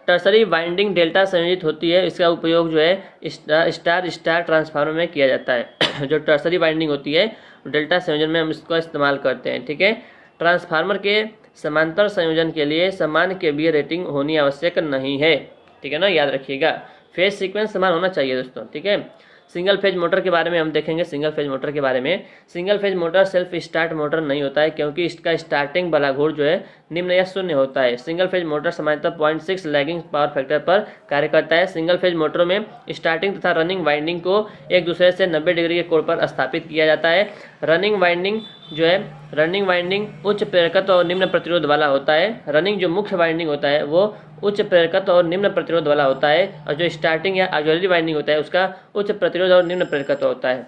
टर्सरी वाइंडिंग डेल्टा संयोजित होती है। इसका उपयोग जो है स्टार ट्रांसफार्मर में किया जाता है। जो टर्सरी वाइंडिंग होती है डेल्टा संयोजन में हम इसका इस्तेमाल करते हैं। ठीक है। ट्रांसफार्मर के समांतर संयोजन के लिए समान केवीए रेटिंग होनी आवश्यक नहीं है। ठीक है ना, याद रखिएगा, फेज सीक्वेंस समान होना चाहिए दोस्तों। ठीक है। सिंगल फेज मोटर के बारे में हम देखेंगे। सिंगल फेज मोटर के बारे में, single phase motor self start motor नहीं होता है, क्योंकि इसका स्टार्टिंग बलाघूर जो है निम्न या शून्य होता है। सिंगल फेज मोटर सामान्यतः 0.6 लैगिंग पावर फैक्टर पर कार्य करता है। सिंगल फेज मोटरों में स्टार्टिंग तथा रनिंग वाइंडिंग को एक दूसरे से 90 डिग्री के कोण पर स्थापित किया जाता है। रनिंग वाइंडिंग उच्च प्रेरकत्व और निम्न प्रतिरोध वाला होता है। रनिंग जो मुख्य वाइंडिंग होता है वो उच्च प्रेरकत्व और निम्न प्रतिरोध वाला होता है, और जो स्टार्टिंग या ऑक्सिलरी वाइंडिंग होता है उसका उच्च प्रतिरोध और निम्न प्रेरकत्व होता है।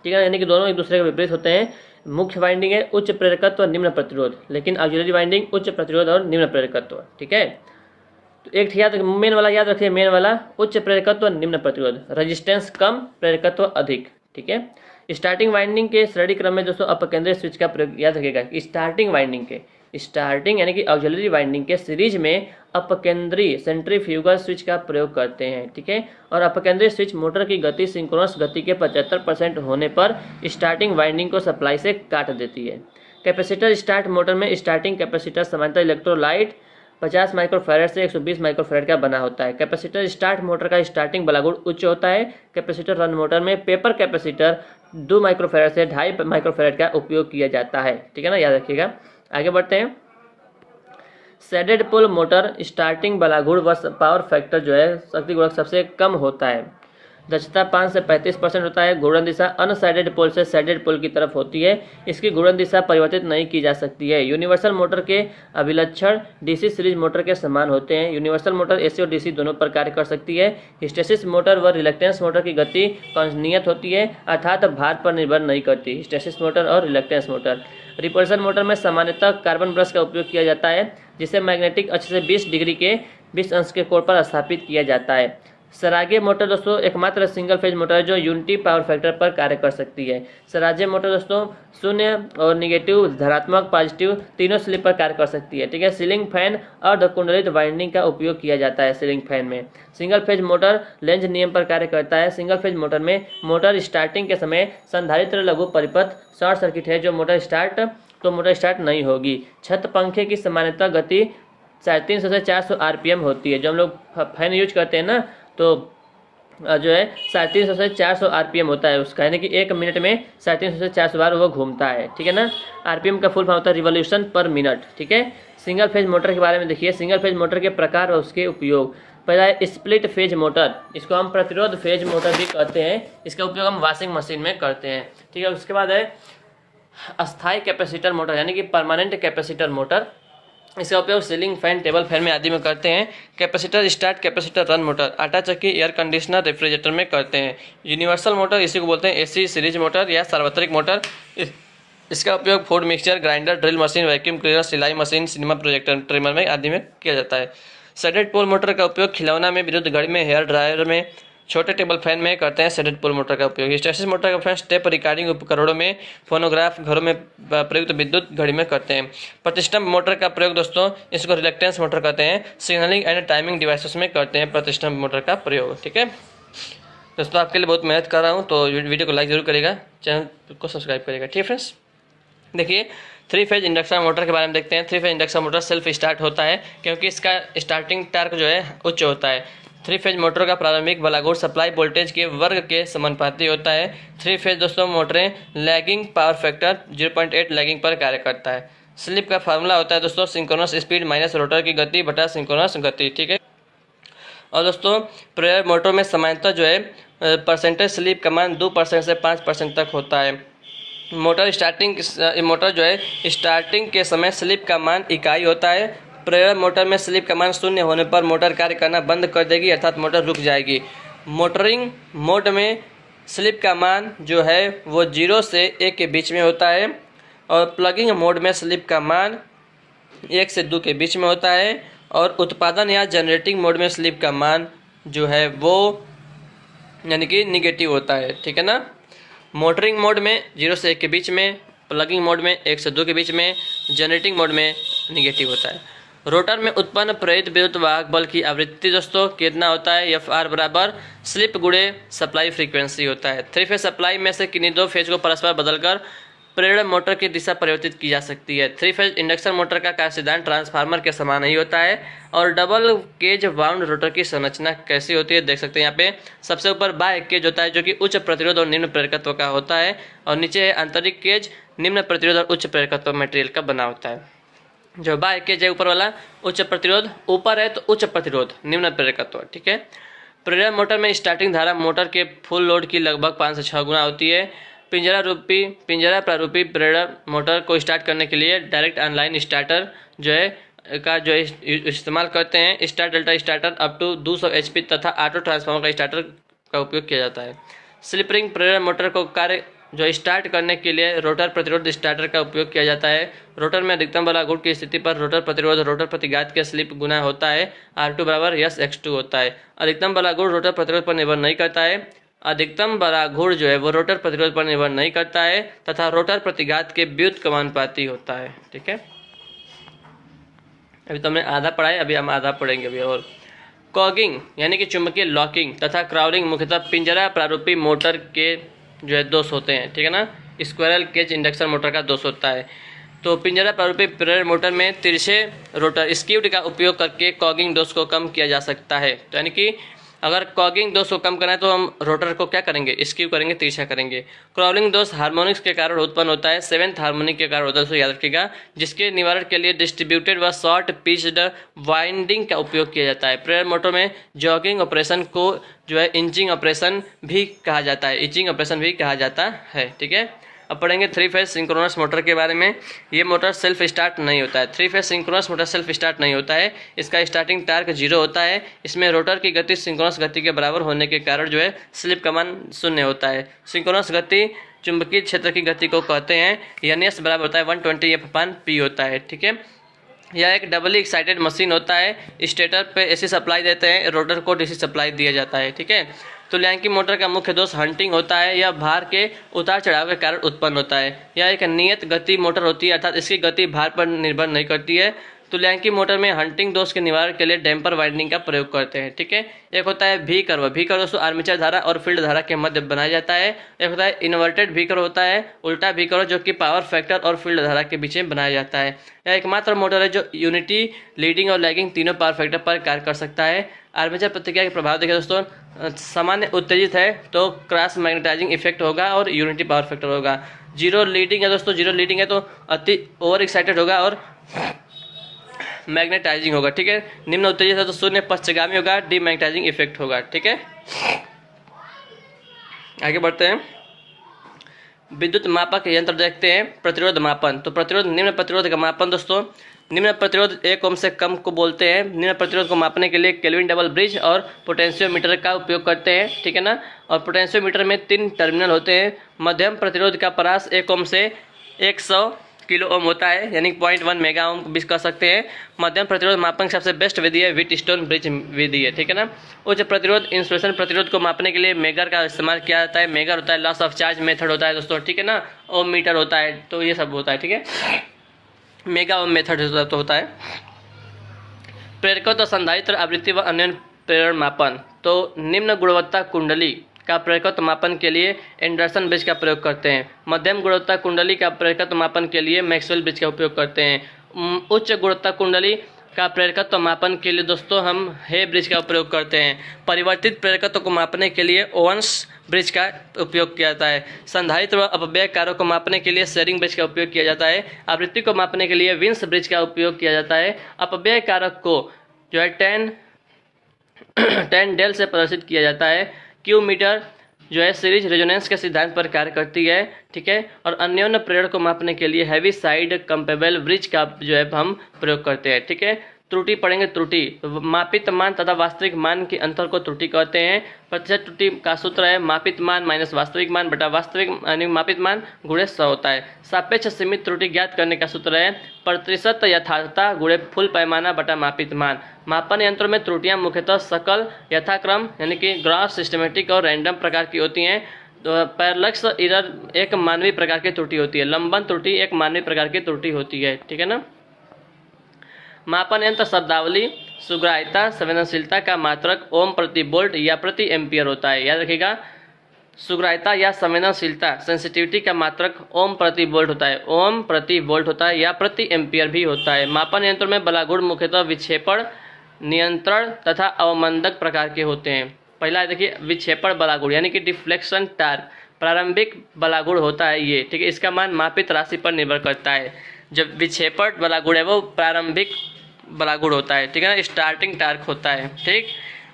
ठीक है, यानी कि दोनों एक दूसरे के विपरीत होते हैं। मुख्य वाइंडिंग है उच्च प्रेरकत्व और निम्न प्रतिरोध, लेकिन ऑक्सिलरी वाइंडिंग उच्च प्रतिरोध और निम्न प्रेरकत्व। ठीक है। तो एक याद मेन वाला याद रखिए, मेन वाला उच्च प्रेरकत्व और निम्न प्रतिरोध, रेजिस्टेंस कम, प्रेरकत्व अधिक। ठीक है। स्टार्टिंग वाइंडिंग के श्रेणी क्रम में दोस्तों अपकेंद्रीय स्विच का प्रयोग याद रखिएगा। स्टार्टिंग यानी कि ऑक्सिलरी वाइंडिंग के सीरीज में अपकेंद्रीय सेंट्रीफ्यूगल स्विच का प्रयोग करते हैं। ठीक है। और अपकेंद्रीय स्विच मोटर की गति सिंक्रोनस गति के 75% होने पर स्टार्टिंग वाइंडिंग को सप्लाई से काट देती है। कैपेसिटर स्टार्ट मोटर में स्टार्टिंग कैपेसिटर सामान्यतः इलेक्ट्रोलाइट 50 माइक्रोफैरेड से 120 माइक्रोफैरेड का बना होता है। कैपेसिटर स्टार्ट मोटर का स्टार्टिंग बलागुण उच्च होता है। कैपेसिटर रन मोटर में पेपर कैपेसिटर 2 माइक्रोफैरेड से 2.5 माइक्रोफैरेड का उपयोग किया जाता है। ठीक है ना, याद रखिएगा। आगे बढ़ते हैं। शेडेड पोल मोटर स्टार्टिंग बलागुण व पावर फैक्टर जो है शक्ति गुणक सबसे कम होता है। दक्षता 5 से 35% होता है। घूर्णन दिशा अनशेडेड पोल से शेडेड पोल की तरफ होती है। इसकी घूर्णन दिशा परिवर्तित नहीं की जा सकती है। यूनिवर्सल मोटर के अभिलक्षण डीसी सीरीज मोटर के समान होते हैं। यूनिवर्सल मोटर एसी और डीसी दोनों पर कार्य कर सकती है। हिस्टेसिस मोटर व रिलक्टेंस मोटर की गति नियत होती है, अर्थात भार पर निर्भर नहीं करती। हिस्टेसिस मोटर और रिलक्टेंस मोटर। रिपल्सन मोटर में सामान्यतः कार्बन ब्रश का उपयोग किया जाता है, जिसे मैग्नेटिक अक्ष से 20 अंश के कोण पर स्थापित किया जाता है। सराजे मोटर दोस्तों एकमात्र सिंगल फेज मोटर है जो यूनिटी पावर फैक्टर पर कार्य कर सकती है। सराजे मोटर दोस्तों शून्य और निगेटिव, धनात्मक, पॉजिटिव तीनों स्लिप पर कार्य कर सकती है। ठीक है। सीलिंग फैन और कुंडलित वाइंडिंग का उपयोग किया जाता है सीलिंग फैन में। सिंगल फेज मोटर लेंज नियम पर कार्य करता है। सिंगल फेज मोटर में मोटर स्टार्टिंग के समय संधारित्र लघु परिपथ शॉर्ट सर्किट है, जो मोटर स्टार्ट नहीं होगी। छत पंखे की सामान्यतः गति 350 से 400 RPM होती है। जो हम लोग फैन यूज करते हैं ना, तो जो है 350 से 400 RPM होता है उसका, यानी कि 1 मिनट में 350 से 400 बार वो घूमता है। ठीक है ना। RPM का फुल फॉर्म होता है रिवॉल्यूशन पर मिनट। ठीक है। सिंगल फेज मोटर के बारे में देखिए। सिंगल फेज मोटर के प्रकार और उसके उपयोग। पहला है स्प्लिट फेज मोटर, इसको हम प्रतिरोध फेज मोटर भी कहते हैं। इसका उपयोग हम वॉशिंग मशीन में करते हैं। ठीक है। उसके बाद है अस्थायी कैपेसिटर मोटर, यानी कि परमानेंट कैपेसिटर मोटर। इसका उपयोग सीलिंग फैन, टेबल फैन में आदि में करते हैं। Capacitor start, capacitor run motor आटा चक्की, एयर कंडीशनर, रेफ्रिजरेटर में करते हैं। यूनिवर्सल मोटर इसी को बोलते हैं एसी सीरीज मोटर या सार्वत्रिक मोटर। इसका उपयोग food mixture, grinder, drill machine, vacuum cleaner, सिलाई मशीन, सिनेमा प्रोजेक्टर, ट्रिमर में आदि में किया जाता है। शेडेड पोल मोटर का उपयोग खिलौना में, विद्युत घड़ी में, हेयर ड्रायर में, छोटे टेबल फैन में करते हैं। शेडेड पोल मोटर का उपयोग हिस्टेसिस मोटर का उपयोग टेप रिकॉर्डिंग उपकरणों में, फोनोग्राफ घरों में प्रयुक्त विद्युत घड़ी में करते हैं। प्रतिष्ठम्भ मोटर का प्रयोग दोस्तों इसको रिलक्टेंस मोटर कहते हैं। सिग्नलिंग एंड टाइमिंग डिवाइसेस में करते हैं प्रतिष्ठम्भ मोटर का प्रयोग। ठीक है। दोस्तों आपके लिए बहुत मेहनत कर रहा हूँ, तो वीडियो को लाइक जरूर करेगा, चैनल को सब्सक्राइब करेगा। ठीक है फ्रेंड्स, देखिए 3 फेज इंडक्शन मोटर के बारे में देखते हैं। 3 phase induction motor self start होता है क्योंकि इसका स्टार्टिंग टार्क जो है उच्च होता है। 3 फेज मोटर का प्रारंभिक बलागुड़ सप्लाई वोल्टेज के वर्ग के समानुपाती होता है। 3 फेज दोस्तों मोटरें लैगिंग पावर फैक्टर 0.8 लैगिंग पर कार्य करता है। स्लिप का फार्मूला होता है दोस्तों सिंक्रोनस स्पीड माइनस रोटर की गति बटा सिंक्रोनस गति। ठीक है, और दोस्तों प्रेयर मोटर में सामान्यतः जो है परसेंटेज स्लिप का मान 2% से 5% तक होता है। मोटर जो है स्टार्टिंग के समय स्लिप का मान इकाई होता है। प्रेरण मोटर में स्लिप का मान 0 होने पर मोटर कार्य करना बंद कर देगी, अर्थात मोटर रुक जाएगी। मोटरिंग मोड में स्लिप का मान जो है वो 0 से 1 के बीच में होता है, और प्लगिंग मोड में स्लिप का मान 1 से 2 के बीच में होता है, और उत्पादन या जनरेटिंग मोड में स्लिप का मान जो है वो यानी कि निगेटिव होता है। ठीक है ना, मोटरिंग मोड में 0 से 1 के बीच में, प्लगिंग मोड में 1 से 2 के बीच में, जनरेटिंग मोड में निगेटिव होता है। रोटर में उत्पन्न प्रेरित विद्युत वाहक बल की आवृत्ति दोस्तों कितना होता है? Fr बराबर स्लिप गुणे सप्लाई फ्रीक्वेंसी होता है। 3 फेज सप्लाई में से किन्हीं 2 फेज को परस्पर बदलकर प्रेरण मोटर की दिशा परिवर्तित की जा सकती है। 3 फेज इंडक्शन मोटर का कार्य सिद्धांत ट्रांसफार्मर के समान ही होता है। और डबल केज वाउंड रोटर की संरचना कैसी होती है देख सकते हैं यहाँ पे। सबसे ऊपर बाह्य केज होता है जो कि उच्च प्रतिरोध और निम्न प्रेरकत्व का होता है, और नीचे है आंतरिक केज निम्न प्रतिरोध और उच्च प्रेरकत्व मटेरियल का बना होता है। जो बाह्य केज है ऊपर वाला उच्च प्रतिरोध, ऊपर है तो उच्च प्रतिरोध निम्न प्रेरकत्व। ठीक है, प्रेरण मोटर में स्टार्टिंग धारा मोटर के फुल लोड की लगभग 5 से 6 गुना होती है। पिंजरा प्रारूपी प्रेरण मोटर को स्टार्ट करने के लिए डायरेक्ट ऑनलाइन स्टार्टर जो है इस्तेमाल करते हैं। Star delta starter up to 200 HP तथा ऑटो ट्रांसफार्मर का स्टार्टर का उपयोग किया जाता है। स्लिप रिंग प्रेरण मोटर को कार्य जो स्टार्ट करने के लिए रोटर प्रतिरोध स्टार्टर का उपयोग किया जाता है। रोटर में अधिकतम बलागुड़ की स्थिति पर रोटर प्रतिरोध रोटर प्रतिघात के स्लिप गुना होता है। R2 बराबर SX2 होता है। अधिकतम बलागुड़ रोटर प्रतिरोध पर निर्भर नहीं करता है। अधिकतम बलागुड़ जो है वो रोटर प्रतिरोध पर निर्भर नहीं करता है तथा रोटर प्रतिघात के व्युत्क्रमानुपाती होता है। ठीक है, अभी तो हमने आधा पढ़ा है, अभी हम आधा पढ़ेंगे अभी। और कॉगिंग यानी कि चुंबकीय लॉकिंग तथा क्राउलिंग मुख्यतः पिंजरा प्रारूपी मोटर के जो है दोष होते हैं। ठीक है ना, स्क्वायरल केज इंडक्शन मोटर का दोष होता है। तो पिंजरा प्रारूपी प्रेरण मोटर में तिरछे रोटर स्क्यूड का उपयोग करके कॉगिंग दोष को कम किया जा सकता है। तो यानी कि अगर कॉगिंग दोष को कम करना है तो हम रोटर को क्या करेंगे? स्क्यू करेंगे, तिरछा करेंगे। क्रॉलिंग दोष हार्मोनिक्स के कारण उत्पन्न होता है, 7th हार्मोनिक के कारण होता है, तो याद रखिएगा, जिसके निवारण के लिए डिस्ट्रीब्यूटेड व शॉर्ट पिच्ड वाइंडिंग का उपयोग किया जाता है। प्रेरण मोटर में जॉगिंग ऑपरेशन को जो है इंचिंग ऑपरेशन भी कहा जाता है। ठीक है, अब पढ़ेंगे 3 फेज सिंक्रोनस मोटर के बारे में। ये मोटर सेल्फ स्टार्ट नहीं होता है। 3 phase synchronous motor self start नहीं होता है। इसका स्टार्टिंग टार्क 0 होता है। इसमें रोटर की गति सिंक्रोनस गति के बराबर होने के कारण जो है स्लिप का मान 0 होता है। सिंक्रोनस गति चुंबकीय क्षेत्र की गति को कहते हैं। NS बराबर होता है 120 F/P होता है। ठीक है, यह एक डबली एक्साइटेड मशीन होता है। स्टेटर पे AC सप्लाई देते हैं, रोटर को DC सप्लाई दिया जाता है। ठीक है, तुल्यांकी मोटर का मुख्य दोष हंटिंग होता है। यह भार के उतार चढ़ाव के कारण उत्पन्न होता है। यह एक नियत गति मोटर होती है, अर्थात इसकी गति भार पर निर्भर नहीं करती है। तुल्यांकी मोटर में हंटिंग दोष के निवारण के लिए डैम्पर वाइंडिंग का प्रयोग करते हैं। ठीक है, एक होता है V कर्व दोस्तों आर्मेचर धारा और फील्ड धारा के मध्य बनाया जाता है। एक होता है इन्वर्टेड V कर्व होता है, उल्टा V कर्व जो कि पावर फैक्टर और फील्ड धारा के बीच में बनाया जाता है। यह एकमात्र मोटर है जो यूनिटी, लीडिंग और लैगिंग तीनों पावर फैक्टर पर कार्य कर सकता है। आर्मेचर प्रतिक्रिया के प्रभाव देखिए दोस्तों, सामान्य उत्तेजित है तो क्रॉस मैग्नेटाइजिंग इफेक्ट होगा और यूनिटी पावर फैक्टर होगा। जीरो लीडिंग है दोस्तों, जीरो लीडिंग है तो अति ओवर एक्साइटेड होगा और मैग्नेटाइजिंग होगा। ठीक है, निम्न उत्तेजित है तो शून्य पश्चगामी होगा, डीमैग्नेटाइजिंग इफेक्ट होगा। ठीक है, आगे बढ़ते हैं। विद्युत मापक यंत्र देखते हैं। प्रतिरोध मापन, तो प्रतिरोध निम्न प्रतिरोध का मापन दोस्तों, निम्न प्रतिरोध 1 ओम से कम को बोलते हैं। निम्न प्रतिरोध को मापने के लिए केल्विन डबल ब्रिज और पोटेंशियोमीटर का उपयोग करते हैं। ठीक है ना, और पोटेंशियोमीटर में 3 टर्मिनल होते हैं। मध्यम प्रतिरोध का परास 1 ओम से 100 किलो ओम होता है, यानी 0.1 मेगा ओम भी कह सकते हैं। मध्यम प्रतिरोध मापन सबसे बेस्ट विधि है व्हीटस्टोन ब्रिज विधि है। ठीक है ना, उच्च प्रतिरोध इंसुलेशन प्रतिरोध को मापने के लिए मेगर का इस्तेमाल किया जाता है। मेगर होता है लॉस ऑफ चार्ज मेथड होता है दोस्तों। ठीक है ना, ओम मीटर होता है, तो ये सब होता है। ठीक है, मेगा ओम मेथड तो होता है। प्रेरकों तो संधारित्र आवृत्ति व अन्य प्रेरण मापन, तो निम्न गुणवत्ता कुंडली का प्रेरकत्व मापन के लिए एंडरसन ब्रिज का प्रयोग करते हैं। मध्यम गुणवत्ता कुंडली का प्रेरकत्व मापन के लिए मैक्सवेल ब्रिज का उपयोग करते हैं। उच्च गुणवत्ता कुंडली का प्रेरकत्व मापन के लिए दोस्तों हम हे ब्रिज का प्रयोग करते हैं। परिवर्तित प्रेरकत्व को मापने के लिए ओवंस ब्रिज का उपयोग किया जाता है। संधारित्र व अपव्यय कारक को मापने के लिए शेरिंग ब्रिज का उपयोग किया जाता है। आवृत्ति को मापने के लिए विन्स ब्रिज का उपयोग किया जाता है। अपव्यय कारक को जो है 10 डेल से प्रदर्शित किया जाता है। क्यू मीटर जो है सीरीज रेजोनेंस के सिद्धांत पर कार्य करती है, ठीक है। और अन्योन्य प्रेरण को मापने के लिए हैवी साइड कंपेबल ब्रिज का जो है हम प्रयोग करते हैं, ठीक है। त्रुटि पढ़ेंगे। त्रुटि मापित मान तथा वास्तविक मान के अंतर को त्रुटि कहते हैं। प्रतिशत त्रुटि का सूत्र है मापित मान माइनस वास्तविक मान बटा वास्तविक यानी मापित मान गुणे 100 होता है। सापेक्ष सीमित त्रुटि ज्ञात करने का सूत्र है प्रतिशत यथार्थता गुणे फुल पैमाना बटा मापित मान। मापन यंत्रों में त्रुटियां मुख्यतः सकल, यथाक्रम यानी कि ग्रॉस, सिस्टमेटिक और रैंडम प्रकार की होती हैं। पैरेलक्स एरर एक मानवीय प्रकार की त्रुटि होती है। लंबन त्रुटि एक मानवीय प्रकार की त्रुटि होती है, ठीक है ना। मापन यंत्र शब्दावली सुग्राह्यता संवेदनशीलता का मात्रक ओम प्रति वोल्ट या प्रति एम्पियर होता है। याद रखिएगा, सुग्राह्यता या संवेदनशीलता सेंसिटिविटी का मात्रक ओम प्रति वोल्ट होता है। ओम प्रति वोल्ट होता है या प्रति एम्पियर भी होता है। मापन यंत्रों में बलागुण मुख्यतः विक्षेपण, नियंत्रण तथा अवमंदक प्रकार के होते हैं। पहला देखिए विक्षेपण बलागुण यानी कि डिफ्लेक्शन टार्क प्रारंभिक बलागुण होता है ये, ठीक है। इसका मान मापित राशि पर निर्भर करता है। जब विक्षेपण बलागुण है वो प्रारंभिक बलागुण होता है, ठीक है ना, स्टार्टिंग टार्क होता है, ठीक।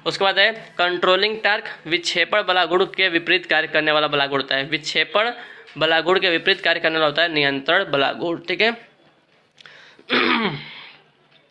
उसके बाद है कंट्रोलिंग टार्क विक्षेपण बलागुण के विपरीत कार्य करने वाला बलागुण होता है। विक्षेपण बलागुण के विपरीत कार्य करने वाला होता है नियंत्रण बलागुण, ठीक है।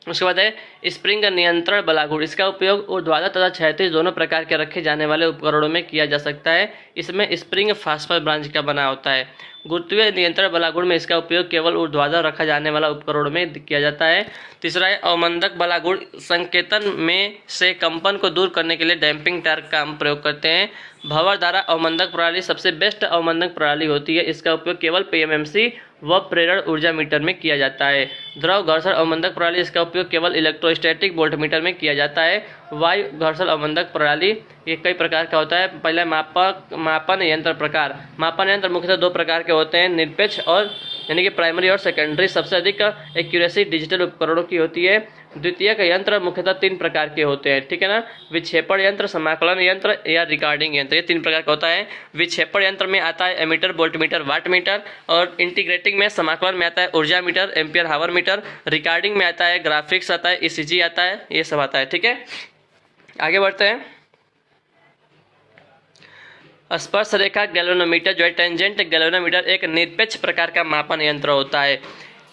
उसके बाद है स्प्रिंग नियंत्रण बलागुण। इसका उपयोग ऊर्ध्वाधर तथा क्षैतिज दोनों प्रकार के रखे जाने वाले उपकरणों में किया जा सकता है। इसमें स्प्रिंग फास्फर ब्रांच का बना होता है। गुरुत्वीय नियंत्रण बलागुण में इसका उपयोग केवल ऊर्ध्वाधर रखा जाने वाला उपकरणों में किया जाता है। तीसरा है अवमंदक बलागुण। संकेतन में से कंपन को दूर करने के लिए डैम्पिंग टार्क का हम प्रयोग करते हैं। भंवर धारा अवमंदक प्रणाली सबसे बेस्ट अवमंदक प्रणाली होती है। इसका उपयोग केवल पीएमएमसी व प्रेरण ऊर्जा मीटर में किया जाता है। द्रव घर्षण अवमंदक प्रणाली इसका उपयोग केवल इलेक्ट्रोस्टैटिक वोल्टमीटर में किया जाता है। वायु घर्षण अवमंदक प्रणाली ये कई प्रकार का होता है। पहला मापन यंत्र प्रकार। मापन यंत्र मुख्यतः दो प्रकार के होते हैं, निरपेक्ष और यानी कि प्राइमरी और सेकेंडरी। सबसे अधिक एक्यूरेसी डिजिटल उपकरणों की होती है। द्वितीयक यंत्र मुख्यतः 3 प्रकार के होते हैं, ठीक है ना। विक्षेपण यंत्र, समाकलन यंत्र या रिकॉर्डिंग यंत्र, ये 3 प्रकार का होता है। विक्षेपण यंत्र में आता है एमीटर, वोल्टमीटर, वाटमीटर। और इंटीग्रेटिंग में समाकलन में आता है ऊर्जा मीटर, एम्पियर हावर मीटर। रिकॉर्डिंग में आता है ग्राफिक्स आता है, ईसीजी आता है, ये सब आता है, ठीक है। आगे बढ़ते हैं। स्पर्श रेखा गैल्वेनोमीटर जो है टेंजेंट गैल्वेनोमीटर एक निरपेक्ष प्रकार का मापन यंत्र होता है।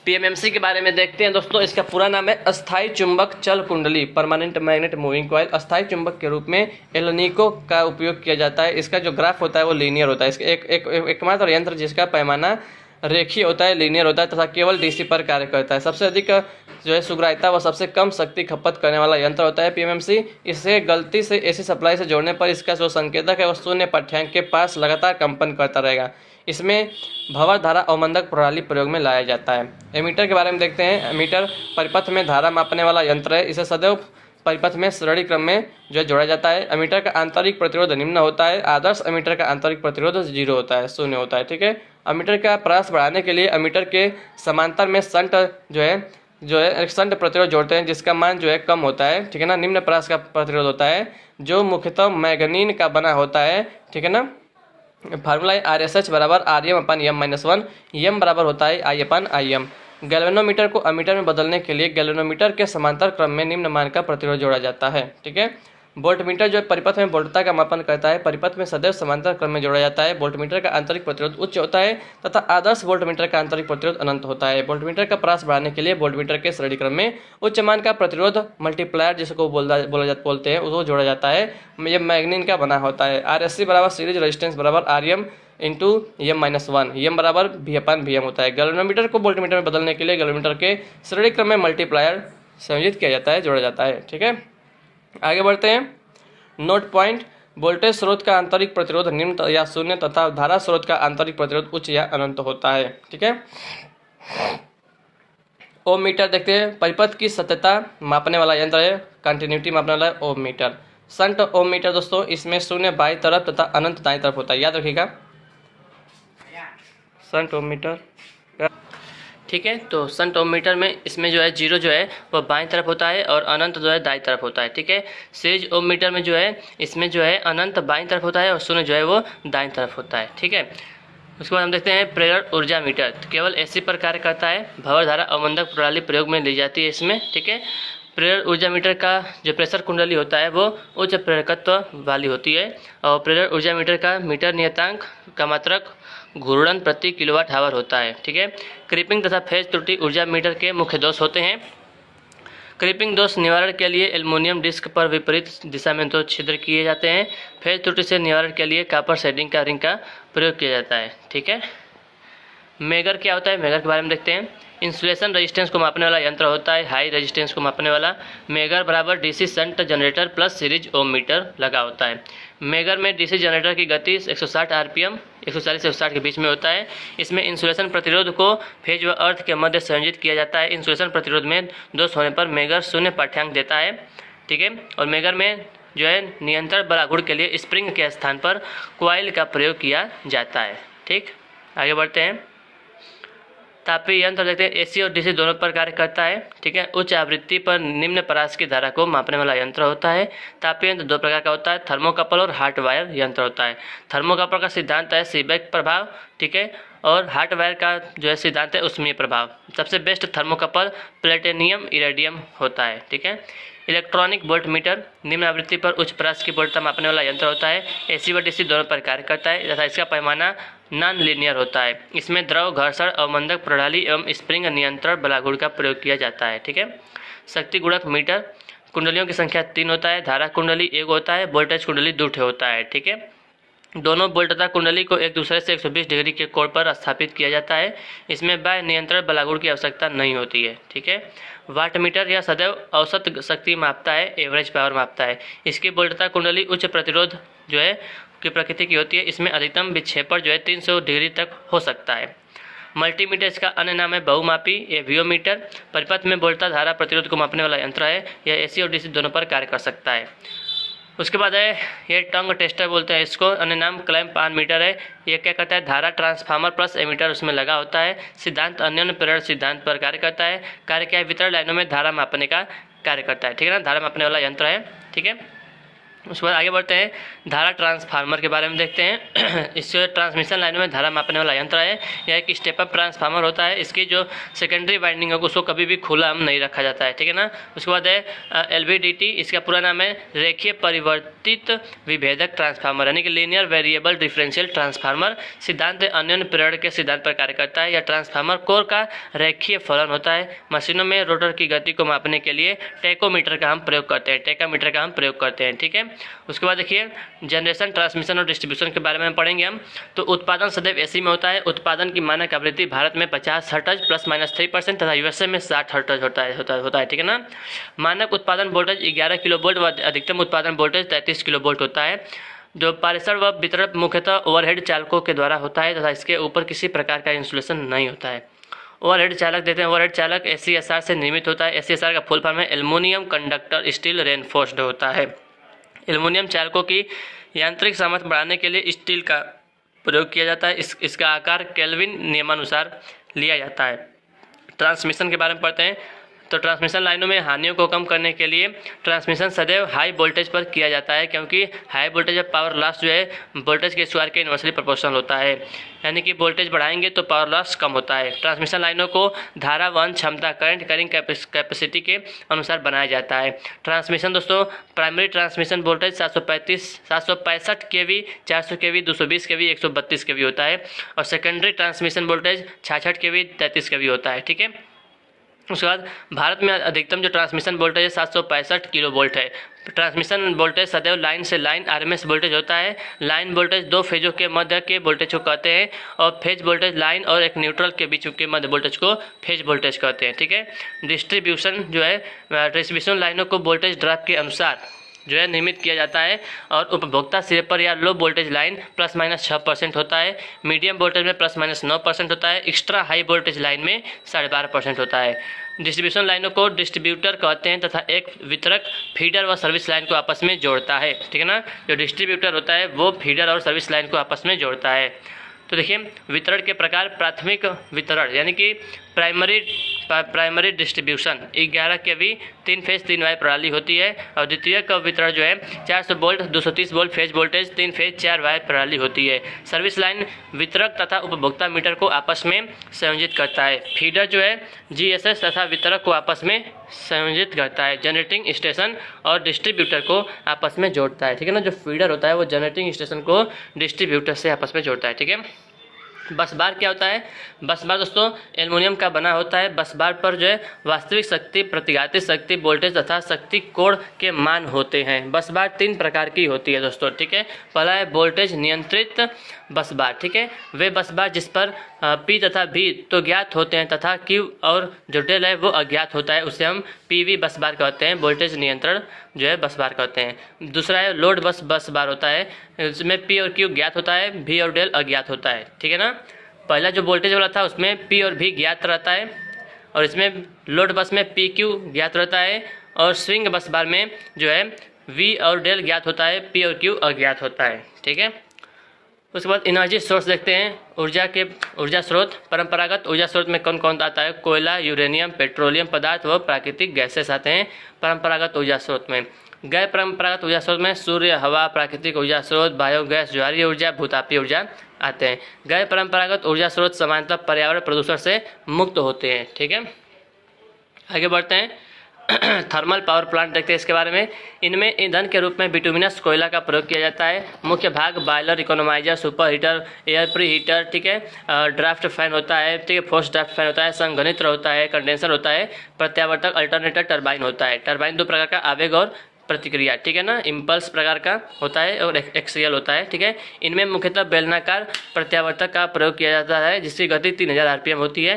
पीएमएमसी के बारे में देखते हैं दोस्तों। इसका पूरा नाम है अस्थायी चुंबक चल कुंडली, परमानेंट मैग्नेट मूविंग कॉइल। अस्थायी चुंबक के रूप में एलनिको का उपयोग किया जाता है। इसका जो ग्राफ होता है वो लीनियर होता है। इसका एकमात्र यंत्र जिसका पैमाना रेखीय होता है, लीनियर होता है तथा केवल डीसी पर कार्य करता है। सबसे अधिक जो है सुग्राह्यता व सबसे कम शक्ति खपत करने वाला यंत्र होता है पीएमएमसी। इसे गलती से एसी सप्लाई से जोड़ने पर इसका जो संकेतक है वो शून्य पाठ्यांक के पास लगातार कंपन करता रहेगा। इसमें भंवर धारा अवमंदक प्रणाली प्रयोग में लाया जाता है। एमीटर के बारे में देखते हैं। एमीटर परिपथ में धारा मापने वाला यंत्र है। इसे सदैव परिपथ में श्रेणी क्रम में जो जोड़ा जाता है। एमीटर का आंतरिक प्रतिरोध निम्न होता है। आदर्श एमीटर का आंतरिक प्रतिरोध 0 होता है, 0 होता है, ठीक है। एमीटर का प्रयास बढ़ाने के लिए एमीटर के समांतर में शंट जो है एक शंट प्रतिरोध जोड़ते हैं जिसका मान जो है कम होता है, ठीक है ना। निम्न प्रयास का प्रतिरोध होता है जो मुख्यतः मैग्नीन का बना होता है, ठीक है ना। फार्मूला है RSH बराबर Rm/m-1। m बराबर होता है I/Im। गैल्वेनोमीटर को अमीटर में बदलने के लिए गैल्वेनोमीटर के समांतर क्रम में निम्न मान का प्रतिरोध जोड़ा जाता है, ठीक है। वोल्टमीटर जो है परिपथ में वोल्टता का मापन करता है। परिपथ में सदैव समांतर क्रम में जोड़ा जाता है। वोल्टमीटर का आंतरिक प्रतिरोध उच्च होता है तथा आदर्श वोल्टमीटर का आंतरिक प्रतिरोध अनंत होता है। वोल्टमीटर का प्रयास बढ़ाने के लिए वोल्टमीटर के श्रेणी क्रम में उच्च मान का प्रतिरोध मल्टीप्लायर जिसको बोलते हैं उसको जोड़ा जाता है। यह मैग्नीन का बना होता है। RSC बराबर सीरीज रेजिस्टेंस बराबर Rm/m-1। m बराबर V/Vm होता है। गैल्वेनोमीटर को वोल्टमीटर में बदलने के लिए गैल्वेनोमीटर के श्रेणी क्रम में मल्टीप्लायर संयोजित किया जाता है, जोड़ा जाता है, ठीक है। आगे बढ़ते हैं। Note point. वोल्टेज स्रोत का आंतरिक प्रतिरोध निम्न या शून्य तथा धारा स्रोत का आंतरिक प्रतिरोध उच्च या अनंत होता है, ठीक है। ओम मीटर देखते हैं। परिपथ की सत्यता मापने वाला यंत्र है। कंटिन्यूटी मापने वाला ओम मीटर। शंट ओम मीटर दोस्तों, इसमें शून्य बाईं तरफ तथा अनंत दाईं तरफ होता है, याद रखिएगा। शंट ओम मीटर, ठीक है। तो शंट ओम मीटर में इसमें जो है जीरो जो है वो बाईं तरफ होता है और अनंत जो है दाईं तरफ होता है, ठीक है। सीरीज ओम मीटर में जो है इसमें जो है अनंत बाईं तरफ होता है और शून्य जो है वो दाईं तरफ होता है, ठीक है। उसके बाद हम देखते हैं प्रेरण ऊर्जा मीटर, केवल एसी पर कार्य करता है, भंवर धारा अवमंदक प्रणाली प्रयोग में ली जाती है इसमें, ठीक है। प्रेरण ऊर्जा मीटर का जो प्रेशर कुंडली होता है वो उच्च प्रेरकत्व वाली होती है और प्रेरण ऊर्जा मीटर का मीटर नियतांक का मात्रक घूर्णन प्रति किलोवाट आवर होता है, ठीक है। क्रीपिंग तथा फेज त्रुटि ऊर्जा मीटर के मुख्य दोष होते हैं। क्रीपिंग दोष निवारण के लिए एल्युमिनियम डिस्क पर विपरीत दिशा में दो छिद्र किए जाते हैं। फेज त्रुटि से निवारण के लिए कॉपर शेडिंग का रिंग का प्रयोग किया जाता है, ठीक है। मेगर क्या होता है, मेगर के बारे में देखते हैं। इंसुलेशन रेजिस्टेंस को मापने वाला यंत्र होता है, हाई रेजिस्टेंस को मापने वाला। मेगर बराबर DC shunt generator plus series ohm meter लगा होता है। मेगर में डीसी जनरेटर की गति 160 आरपीएम 140 से 160 के बीच में होता है। इसमें इंसुलेशन प्रतिरोध को फेज व अर्थ के मध्य संयोजित किया जाता है। इंसुलेशन प्रतिरोध में दोष होने पर मेगर शून्य पाठ्यांक देता है, ठीक है। और मेगर में जो है नियंत्रण बलागुड़ के लिए स्प्रिंग के स्थान पर कॉइल का प्रयोग किया जाता है, ठीक। आगे बढ़ते हैं। तापीय यंत्र देखते हैं, एसी और डीसी दोनों पर कार्य करता है, ठीक है। उच्च आवृत्ति पर निम्न परास की धारा को मापने वाला यंत्र होता है। तापीय यंत्र दो प्रकार का होता है, थर्मोकपल और हॉट वायर यंत्र होता है। थर्मोकपल का सिद्धांत है सीबेक प्रभाव, ठीक है, और हॉट वायर का जो है सिद्धांत है ऊष्मीय प्रभाव। सबसे बेस्ट थर्मोकपल प्लेटिनियम इरेडियम होता है, ठीक है। इलेक्ट्रॉनिक वोल्ट मीटर निम्न आवृत्ति पर उच्च परास की वोल्टता मापने वाला यंत्र होता है। एसी व डीसी दोनों पर कार्य करता है तथा इसका पैमाना नॉन लीनियर होता है। इसमें द्रव घर्षण अवमंदक प्रणाली एवं स्प्रिंग नियंत्रण बलागुड़ का प्रयोग किया जाता है, ठीक है। शक्ति गुणक मीटर कुंडलियों की संख्या 3 होता है, धारा कुंडली 1 होता है, वोल्टेज कुंडली 2 होता है, ठीक है। दोनों बोल्ट तथा कुंडली को एक दूसरे से 120 डिग्री के कोण पर स्थापित किया जाता है। इसमें बाह्य नियंत्रण बलागुड़ की आवश्यकता नहीं होती है, ठीक है। वाट मीटर यह सदैव औसत शक्ति मापता है, एवरेज पावर मापता है। इसकी बोल्ट तथा कुंडली उच्च प्रतिरोध जो है की प्रकृति की होती है। इसमें अधिकतम विक्षेपण जो है 300 डिग्री तक हो सकता है। मल्टीमीटर इसका अन्य नाम है बहुमापी एवियोमीटर। परिपथ में बोल्ट धारा प्रतिरोध को मापने वाला यंत्र है। यह एसी और डीसी दोनों पर कार्य कर सकता है। उसके बाद है ये टंग टेस्टर बोलते हैं इसको, अन्य नाम क्लैंप ऑन मीटर है। ये क्या करता है, धारा ट्रांसफार्मर प्लस एमीटर उसमें लगा होता है। सिद्धांत अन्योन्य प्रेरण सिद्धांत पर कार्य करता है। कार्य क्या है, वितरण लाइनों में धारा मापने का कार्य करता है, ठीक है ना, धारा मापने वाला यंत्र है, ठीक है। उसके बाद आगे बढ़ते हैं, धारा ट्रांसफार्मर के बारे में देखते हैं। इससे ट्रांसमिशन लाइनों में धारा मापने वाला यंत्र है। यह एक स्टेप अप ट्रांसफार्मर होता है। इसकी जो सेकेंडरी वाइंडिंग है उसको कभी भी खुला नहीं रखा जाता है, ठीक है ना। उसके बाद है LVDT, इसका पूरा नाम है रेखीय परिवर्तित विभेदक ट्रांसफार्मर, यानी कि लीनियर वेरिएबल डिफरेंशियल ट्रांसफार्मर। सिद्धांत अन्योन्य प्रेरण के सिद्धांत पर कार्य करता है। यह ट्रांसफार्मर कोर का रेखीय फलन होता है। मशीनों में रोटर की गति को मापने के लिए टेकोमीटर का हम प्रयोग करते हैं, टेकामीटर का हम प्रयोग करते हैं, ठीक है। उसके बाद देखिए जनरेशन, ट्रांसमिशन और डिस्ट्रीब्यूशन के बारे में पढ़ेंगे हम। तो उत्पादन सदैव एसी में होता है। उत्पादन की मानक आवृत्ति भारत में 50 हर्ट्ज ±3% तथा यूएसए में 60 हर्ट्ज होता है, ठीक है ना। मानक उत्पादन वोल्टेज 11 किलो वोल्ट व अधिकतम उत्पादन वोल्टेज 33 किलो वोल्ट होता है। जो पारेषण व वितरण मुख्यतः ओवरहेड चालकों के द्वारा होता है तथा इसके ऊपर किसी प्रकार का इंसुलेशन नहीं होता है। ओवरहेड चालक देते हैं, ओवरहेड चालक ACSR से निर्मित होता है। ACSR का फुल फॉर्म है एल्युमिनियम कंडक्टर स्टील रेनफोर्स्ड होता है। एल्युमिनियम चालकों की यांत्रिक सामर्थ्य बढ़ाने के लिए स्टील का प्रयोग किया जाता है। इसका आकार केल्विन नियमानुसार लिया जाता है। ट्रांसमिशन के बारे में पढ़ते हैं। तो ट्रांसमिशन लाइनों में हानियों को कम करने के लिए ट्रांसमिशन सदैव हाई वोल्टेज पर किया जाता है, क्योंकि हाई वोल्टेज और पावर लॉस जो है वोल्टेज के स्क्वायर के इन्वर्सली प्रोपोर्शनल होता है, यानी कि वोल्टेज बढ़ाएंगे तो पावर लॉस कम होता है। ट्रांसमिशन लाइनों को धारा वहन क्षमता करंट कैरिंग कैपेसिटी के अनुसार बनाया जाता है। ट्रांसमिशन दोस्तों, primary transmission voltage 765 kV, 400 kV, 220 kV, 132 kV होता है और secondary transmission voltage 66 kV, 33 kV होता है, ठीक है। उसके बाद भारत में अधिकतम जो ट्रांसमिशन वोल्टेज है 765 किलो वोल्ट है। ट्रांसमिशन वोल्टेज सदैव लाइन से लाइन RMS वोल्टेज होता है। लाइन वोल्टेज दो फेजों के मध्य के वोल्टेज को कहते हैं और फेज वोल्टेज लाइन और एक न्यूट्रल के बीच के मध्य वोल्टेज को फेज वोल्टेज कहते हैं, ठीक है। डिस्ट्रीब्यूशन जो है, डिस्ट्रीब्यूशन लाइनों को वोल्टेज ड्रॉप के अनुसार जो है निर्मित किया जाता है और उपभोक्ता सिरे पर या लो वोल्टेज लाइन ±6% होता है, मीडियम वोल्टेज में ±9% होता है, एक्स्ट्रा हाई वोल्टेज लाइन में 12.5% होता है। डिस्ट्रीब्यूशन लाइनों को डिस्ट्रीब्यूटर कहते हैं तथा एक वितरक फीडर व सर्विस लाइन को आपस में जोड़ता है, ठीक है ना। जो डिस्ट्रीब्यूटर होता है वो फीडर और सर्विस लाइन को आपस में जोड़ता है। तो देखिए वितरण के प्रकार, प्राथमिक वितरण यानी कि primary distribution 11 kV 3 phase 3 wire प्रणाली होती है, और द्वितीयक वितरण जो है 400 volt 230 volt phase voltage 3 phase 4 wire प्रणाली होती है। सर्विस लाइन वितरक तथा उपभोक्ता मीटर को आपस में संयोजित करता है। फीडर जो है GSS तथा वितरक को आपस में संयोजित करता है। जनरेटिंग स्टेशन और डिस्ट्रीब्यूटर को आपस में जोड़ता है, ठीक है ना। जो फीडर होता है वो जनरेटिंग स्टेशन को डिस्ट्रीब्यूटर से आपस में जोड़ता है, ठीक है। बस बार क्या होता है? बस बार दोस्तों एल्युमिनियम का बना होता है। बस बार पर जो है वास्तविक शक्ति, प्रतिघाती शक्ति, वोल्टेज तथा शक्ति कोण के मान होते हैं। बस बार 3 प्रकार की होती है दोस्तों, ठीक है। पहला है वोल्टेज नियंत्रित बस बार, ठीक है। वे बस बार जिस पर P तथा V तो ज्ञात होते हैं तथा Q और जो डेल है वो अज्ञात होता है, उसे हम PV बस बार कहते हैं, वोल्टेज नियंत्रण जो है बस बार कहते हैं। दूसरा है लोड बस बार होता है, इसमें P और Q ज्ञात होता है, V और डेल अज्ञात होता है, ठीक है ना। पहला जो वोल्टेज वाला था उसमें P और V ज्ञात रहता है, और इसमें लोड बस में PQ ज्ञात रहता है, और स्विंग बस बार में जो है V और डेल ज्ञात होता है, P और Q अज्ञात होता है, ठीक है। उसके बाद एनर्जी सोर्स देखते हैं। ऊर्जा स्रोत, परंपरागत ऊर्जा स्रोत में कौन कौन आता है? कोयला, यूरेनियम, पेट्रोलियम पदार्थ व प्राकृतिक गैसेस आते हैं परंपरागत ऊर्जा स्रोत में। गैर परंपरागत ऊर्जा स्रोत में सूर्य, हवा, प्राकृतिक ऊर्जा स्रोत, बायोगैस, ज्वारीय ऊर्जा, भूतापीय ऊर्जा आते हैं। गैर परंपरागत ऊर्जा स्रोत सामान्यतः पर्यावरण प्रदूषण से मुक्त होते हैं, ठीक है। आगे बढ़ते हैं। थर्मल पावर प्लांट देखते हैं इसके बारे में। इनमें ईंधन के रूप में बिटुमिनस कोयला का प्रयोग किया जाता है। मुख्य भाग boiler, economiser, super heater, air pre heater, ठीक है, ड्राफ्ट फैन होता है, ठीक है, फोर्स ड्राफ्ट फैन होता है, संघनित्र होता है, कंडेंसर होता है, प्रत्यावर्तक अल्टरनेटर टरबाइन होता है। टरबाइन 2 प्रकार का, आवेग और प्रतिक्रिया, ठीक है ना। इम्पल्स प्रकार का होता है और एक्सियल होता है, ठीक है। इनमें मुख्यतः बेलनाकार प्रत्यावर्तक का प्रयोग किया जाता है जिसकी गति 3000 RPM होती है।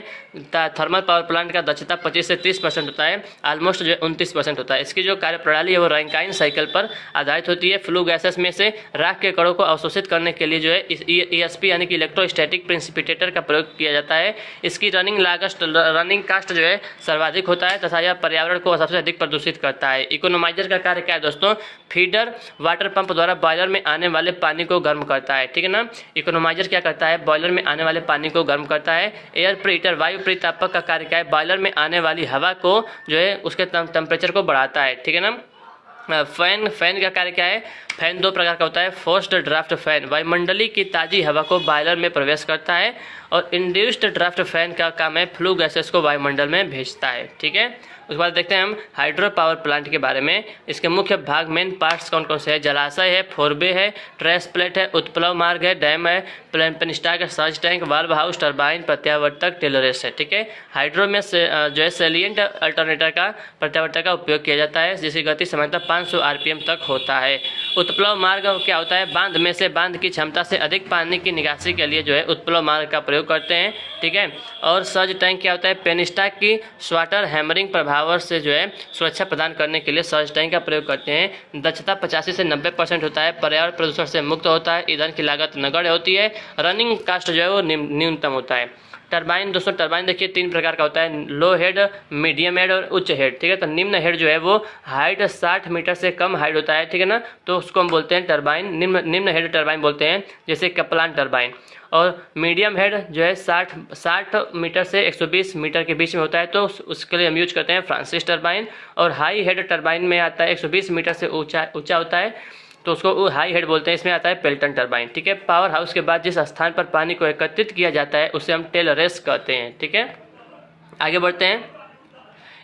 थर्मल पावर प्लांट का दक्षता 25 से 30% होता है, ऑलमोस्ट जो है 29% होता है। इसकी जो कार्यप्रणाली है वो रैंकाइन साइकिल पर आधारित होती है। फ्लू गैसेस में से राख के कणों को अवशोषित करने के लिए जो है ESP यानी कि इलेक्ट्रोस्टैटिक प्रिसिपिटेटर का प्रयोग किया जाता है। इसकी रनिंग कास्ट जो है सर्वाधिक होता है तथा यह पर्यावरण को सबसे अधिक प्रदूषित करता है। इकोनोमाइजर का कार्य क्या है दोस्तों? फीडर वाटर पंप द्वारा बॉयलर में आने वाले पानी को गर्म करता है, ठीक है ना। इकोनोमाइजर क्या करता है? बॉयलर में आने वाले पानी को गर्म करता है। एयर प्रीहीटर वायु प्रीतापक का कार्य क्या है? बॉयलर में आने वाली हवा को जो है उसके टेम्परेचर को बढ़ाता है, ठीक है ना। फैन का कार्य क्या है? फैन 2 प्रकार का होता है। फोर्स्ड ड्राफ्ट फैन वायुमंडली की ताजी हवा को बॉयलर में प्रवेश करता है, और इंड्यूस्ड ड्राफ्ट फैन का काम है फ्लू गैसेस को वायुमंडल में भेजता है, ठीक है। उसके बाद देखते हैं हम हाइड्रो पावर प्लांट के बारे में। इसके मुख्य भाग, मेन पार्ट्स कौन कौन से हैं? जलाशय है, फोरबे है, ट्रेस प्लेट है, उत्प्लव मार्ग है, डैम है, पेनिस्टाक है, surge tank, valve house, turbine, प्रत्यावर्तक, टेलरेस है, ठीक है। हाइड्रो में जो है सेलिएंट अल्टरनेटर का प्रत्यावर्तक का उपयोग किया जाता है जिसकी गति सामान्यतः 500 RPM तक होता है। उत्प्लव मार्ग क्या होता है? बांध में से बांध की क्षमता से अधिक पानी की निकासी के लिए जो है उत्प्लव मार्ग का प्रयोग करते हैं, ठीक है। और सर्ज टैंक क्या होता है? पेनिस्टाक की स्वाटर हैमरिंग प्रभाव से जो है सुरक्षा प्रदान करने के लिए सर्ज टैंक का प्रयोग करते हैं। दक्षता 85 से 90% होता है, पर्यावरण प्रदूषण से मुक्त होता है, ईंधन की लागत नगण्य होती है, रनिंग कास्ट जो है वो न्यूनतम होता है। टरबाइन दोस्तों, टरबाइन देखिए 3 प्रकार का होता है, लो हेड, मीडियम हेड और उच्च हेड, ठीक है। तो निम्न हेड जो है वो हाइट 60 मीटर से कम हाइट होता है, ठीक है ना। तो उसको हम बोलते हैं टरबाइन, निम्न हेड टरबाइन बोलते हैं, जैसे कपलान टरबाइन। और मीडियम हेड जो है 60 मीटर से 120 मीटर के बीच में होता है, तो उसके लिए हम यूज करते हैं फ्रांसिस टरबाइन। और हाई हेड टरबाइन में आता है 120 मीटर से ऊंचा होता है, तो उसको हाई हेड बोलते हैं। इसमें आता है पेल्टन टरबाइन, ठीक है। पावर हाउस के बाद जिस स्थान पर पानी को एकत्रित किया जाता है उसे हम टेलरेस कहते हैं, ठीक है। आगे बढ़ते हैं।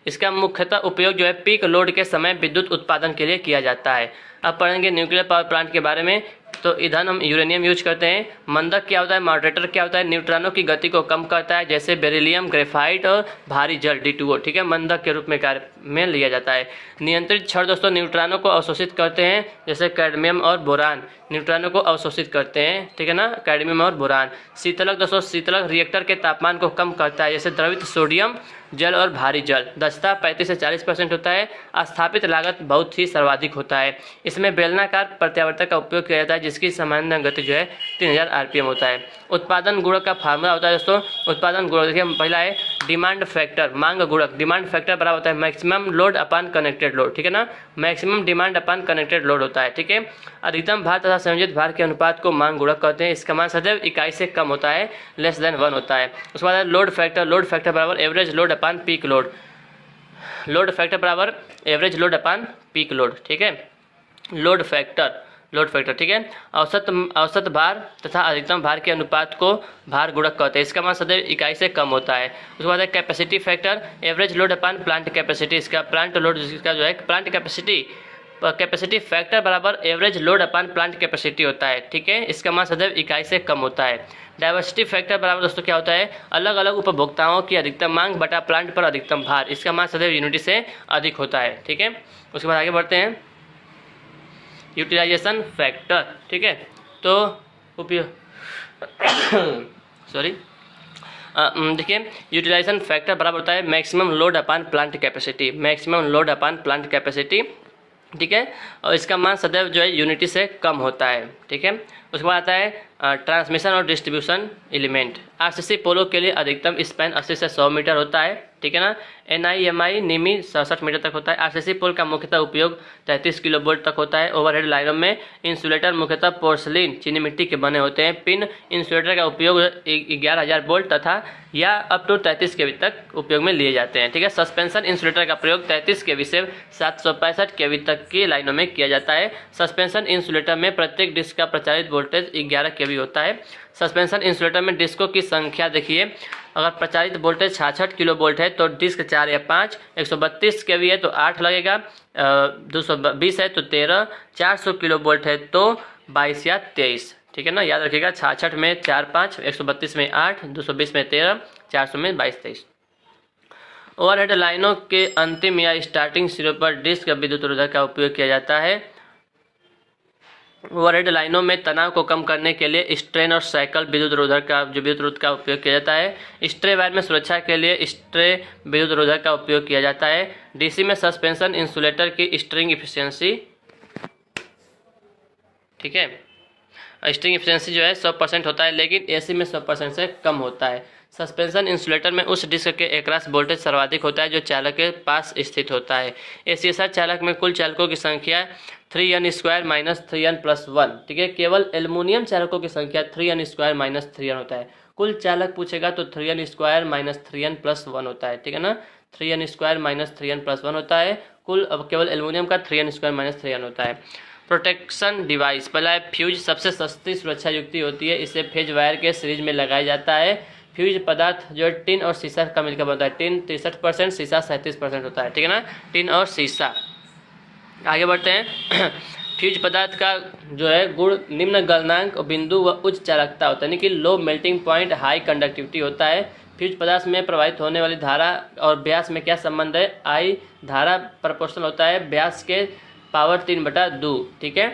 इसका मुख्यतः उपयोग जो है पीक लोड के समय विद्युत उत्पादन के लिए किया जाता है। अब पढ़ेंगे न्यूक्लियर पावर प्लांट के बारे में। तो ईंधन हम यूरेनियम यूज करते हैं। मंदक क्या होता है? मॉडरेटर क्या होता है? न्यूट्रॉनों की गति को कम करता है, जैसे बेरिलियम, ग्रेफाइट और भारी जल D2O, ठीक है, मंदक के रूप में कार्य में लिया जाता है। नियंत्रित क्षण दोस्तों न्यूट्रॉनों को अवशोषित करते हैं, जैसे कैडमियम और बोरान न्यूट्रॉनों को अवशोषित करते हैं, ठीक है ना, कैडमियम और बोरान। शीतलक दोस्तों, शीतलक रिएक्टर के तापमान को कम करता है, जैसे द्रवित सोडियम, जल और भारी जल। दक्षता 35 से 40% होता है। स्थापित लागत बहुत ही सर्वाधिक होता है। इसमें बेलनाकार प्रत्यावर्तक का उपयोग किया जाता है, जिसकी सामान्य गति जो है 3000 RPM होता है। उत्पादन गुणक का फार्मूला होता है दोस्तों, उत्पादन गुणक देखिए पहला है डिमांड फैक्टर, मांग गुणक। डिमांड फैक्टर बराबर होता है maximum load upon connected load, ठीक है ना, maximum demand upon connected load होता है, ठीक है। अधिकतम भार तथा संयोजित भार के अनुपात को मांग गुणक कहते हैं। इसका मान सदैव इकाई से कम होता है, लेस देन 1 होता है। उसके बाद लोड फैक्टर, लोड फैक्टर बराबर average load upon peak load. Load factor बराबर average load upon peak load, ठीक है। लोड फैक्टर, ठीक है। औसत भार तथा अधिकतम भार के अनुपात को भार गुणक कहते हैं। इसका मान सदैव इकाई से कम होता है। उसके बाद है capacity factor, average load upon plant capacity. इसका प्लांट लोड, जिसका जो है प्लांट कैपेसिटी फैक्टर बराबर average load upon plant capacity होता है, ठीक है। इसका मान सदैव इकाई से कम होता है। डाइवर्सिटी फैक्टर बराबर दोस्तों क्या होता है, अलग अलग उपभोक्ताओं की अधिकतम मांग बटा प्लांट पर अधिकतम भार। इसका मान सदैव यूनिटी से अधिक होता है, ठीक है। उसके बाद आगे बढ़ते हैं, यूटिलाइजेशन फैक्टर, ठीक है। तो उपयोग देखिए यूटिलाइजेशन फैक्टर बराबर होता है maximum load upon plant capacity, maximum load upon plant capacity, ठीक है। और इसका मान सदैव जो है यूनिटी से कम होता है, ठीक है। उसके बाद आता है ट्रांसमिशन और डिस्ट्रीब्यूशन एलिमेंट। RCC पोलो के लिए अधिकतम स्पैन 80 से 100 मीटर होता है, ठीक है ना। NI-MI निमी 67 मीटर तक होता है। RCC पोल का मुख्यतः उपयोग 33 किलोवोल्ट तक होता है। ओवरहेड लाइनों में इंसुलेटर मुख्यतः पोर्सलिन चीनी मिट्टी के बने होते हैं। पिन इंसुलेटर का उपयोग 11,000 वोल्ट तथा या अप टू 33 kV तक उपयोग में लिए जाते हैं, ठीक है। सस्पेंशन इंसुलेटर का प्रयोग 33 kV से 765 kV तक की लाइनों में किया जाता है। सस्पेंशन इंसुलेटर में प्रत्येक डिस्क का प्रचारित वोल्टेज 11 kV होता है। सस्पेंशन इंसुलेटर में डिस्कों की संख्या देखिए, अगर प्रचारित वोल्टेज 66 किलोवोल्ट है तो डिस्क 4 या 5, 132 kV है तो 8 लगेगा, 220 है तो 13, 400 किलोवोल्ट है तो 22 या 23, ठीक है ना। याद रखिएगा 66 में 4 5, 132 में 8, 220 में 13, 400 में 22 23। ओवरहेड लाइनों के अंतिम या स्टार्टिंग सिरों पर डिस्क विद्युत रोधक का उपयोग किया जाता है। ओवरहेड लाइनों में तनाव को कम करने के लिए स्ट्रेन और साइकिल विद्युत रोधक का उपयोग किया जाता है। स्ट्रे वायर में सुरक्षा के लिए स्ट्रे विद्युत रोधक का उपयोग किया जाता है। डीसी में सस्पेंशन इंसुलेटर की स्ट्रिंग इफिशियंसी, ठीक है, स्ट्रिंग इफिशियंसी जो है 100% होता है, लेकिन एसी में 100% से कम होता है। सस्पेंशन इंसुलेटर में उस डिस्क के एकरास वोल्टेज सर्वाधिक होता है जो चालक के पास स्थित होता है। एसीएसआर चालक में कुल चालकों की संख्या 3n² - 3n + 1, ठीक है। केवल एल्युमिनियम चालकों की संख्या 3n² - 3n होता है। कुल चालक पूछेगा तो 3n² - 3n + 1 होता है, ठीक है ना। 3n² - 3n + 1 होता है कुल, अब केवल एल्युमिनियम का 3n² - 3n होता है। प्रोटेक्शन डिवाइस, पहला है फ्यूज, सबसे सस्ती सुरक्षा युक्ति होती है। इसे फेज वायर के सीरीज में लगाया जाता है। फ्यूज पदार्थ जो है टिन और शीशा का मिलकर बनता है। टिन 63%, शीशा 37% होता है, ठीक है ना, टिन और शीशा। आगे बढ़ते हैं। फ्यूज पदार्थ का जो है गुण निम्न गलनांक बिंदु व उच्च चालकता होता है, यानी कि low melting point, high conductivity होता है। फ्यूज पदार्थ में प्रवाहित होने वाली धारा और व्यास में क्या संबंध है, आई धारा प्रोपोर्शनल होता है व्यास के पावर 3/2, ठीक है।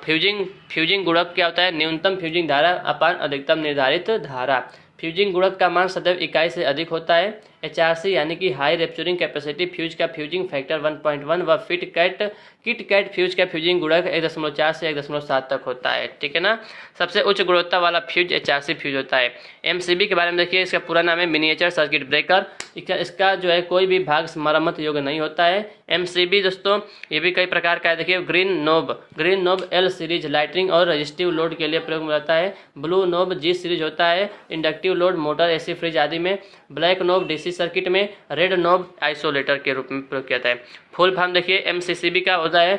फ्यूजिंग गुणक क्या होता है, न्यूनतम फ्यूजिंग धारा अपान अधिकतम निर्धारित धारा। फ्यूजिंग गुणक का मान सदैव इकाई से अधिक होता है। HRC यानी कि हाई रेप्चरिंग कैपेसिटी फ्यूज का फ्यूजिंग फैक्टर 1.1 व किट कैट फ्यूज का फ्यूजिंग गुणक 1.4 से 1.7 तक होता है, ठीक है ना। सबसे उच्च गुणवत्ता वाला फ्यूज HRC फ्यूज होता है। MCB के बारे में देखिए, इसका पूरा नाम है मिनिएचर सर्किट ब्रेकर। इसका जो है कोई भी भाग मरम्मत योग्य नहीं होता है। MCB दोस्तों ये भी कई प्रकार का है, देखिए green knob L series lighting और रजिस्टिव लोड के लिए प्रयोग में आता है। ब्लू नोब G सीरीज होता है inductive load, motor, AC fridge आदि में। ब्लैक नोब DC सर्किट में। रेड नोब आइसोलेटर के रूप में प्रयोग किया जाता है। फुल फॉर्म देखिए, MCCB का होता है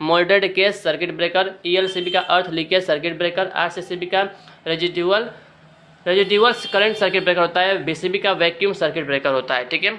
moulded case circuit breaker, ELCB का अर्थ लीकेज सर्किट ब्रेकर, RCCB का रेजिडुअल करंट सर्किट ब्रेकर होता है, BCB का वैक्यूम सर्किट ब्रेकर होता है, ठीक है।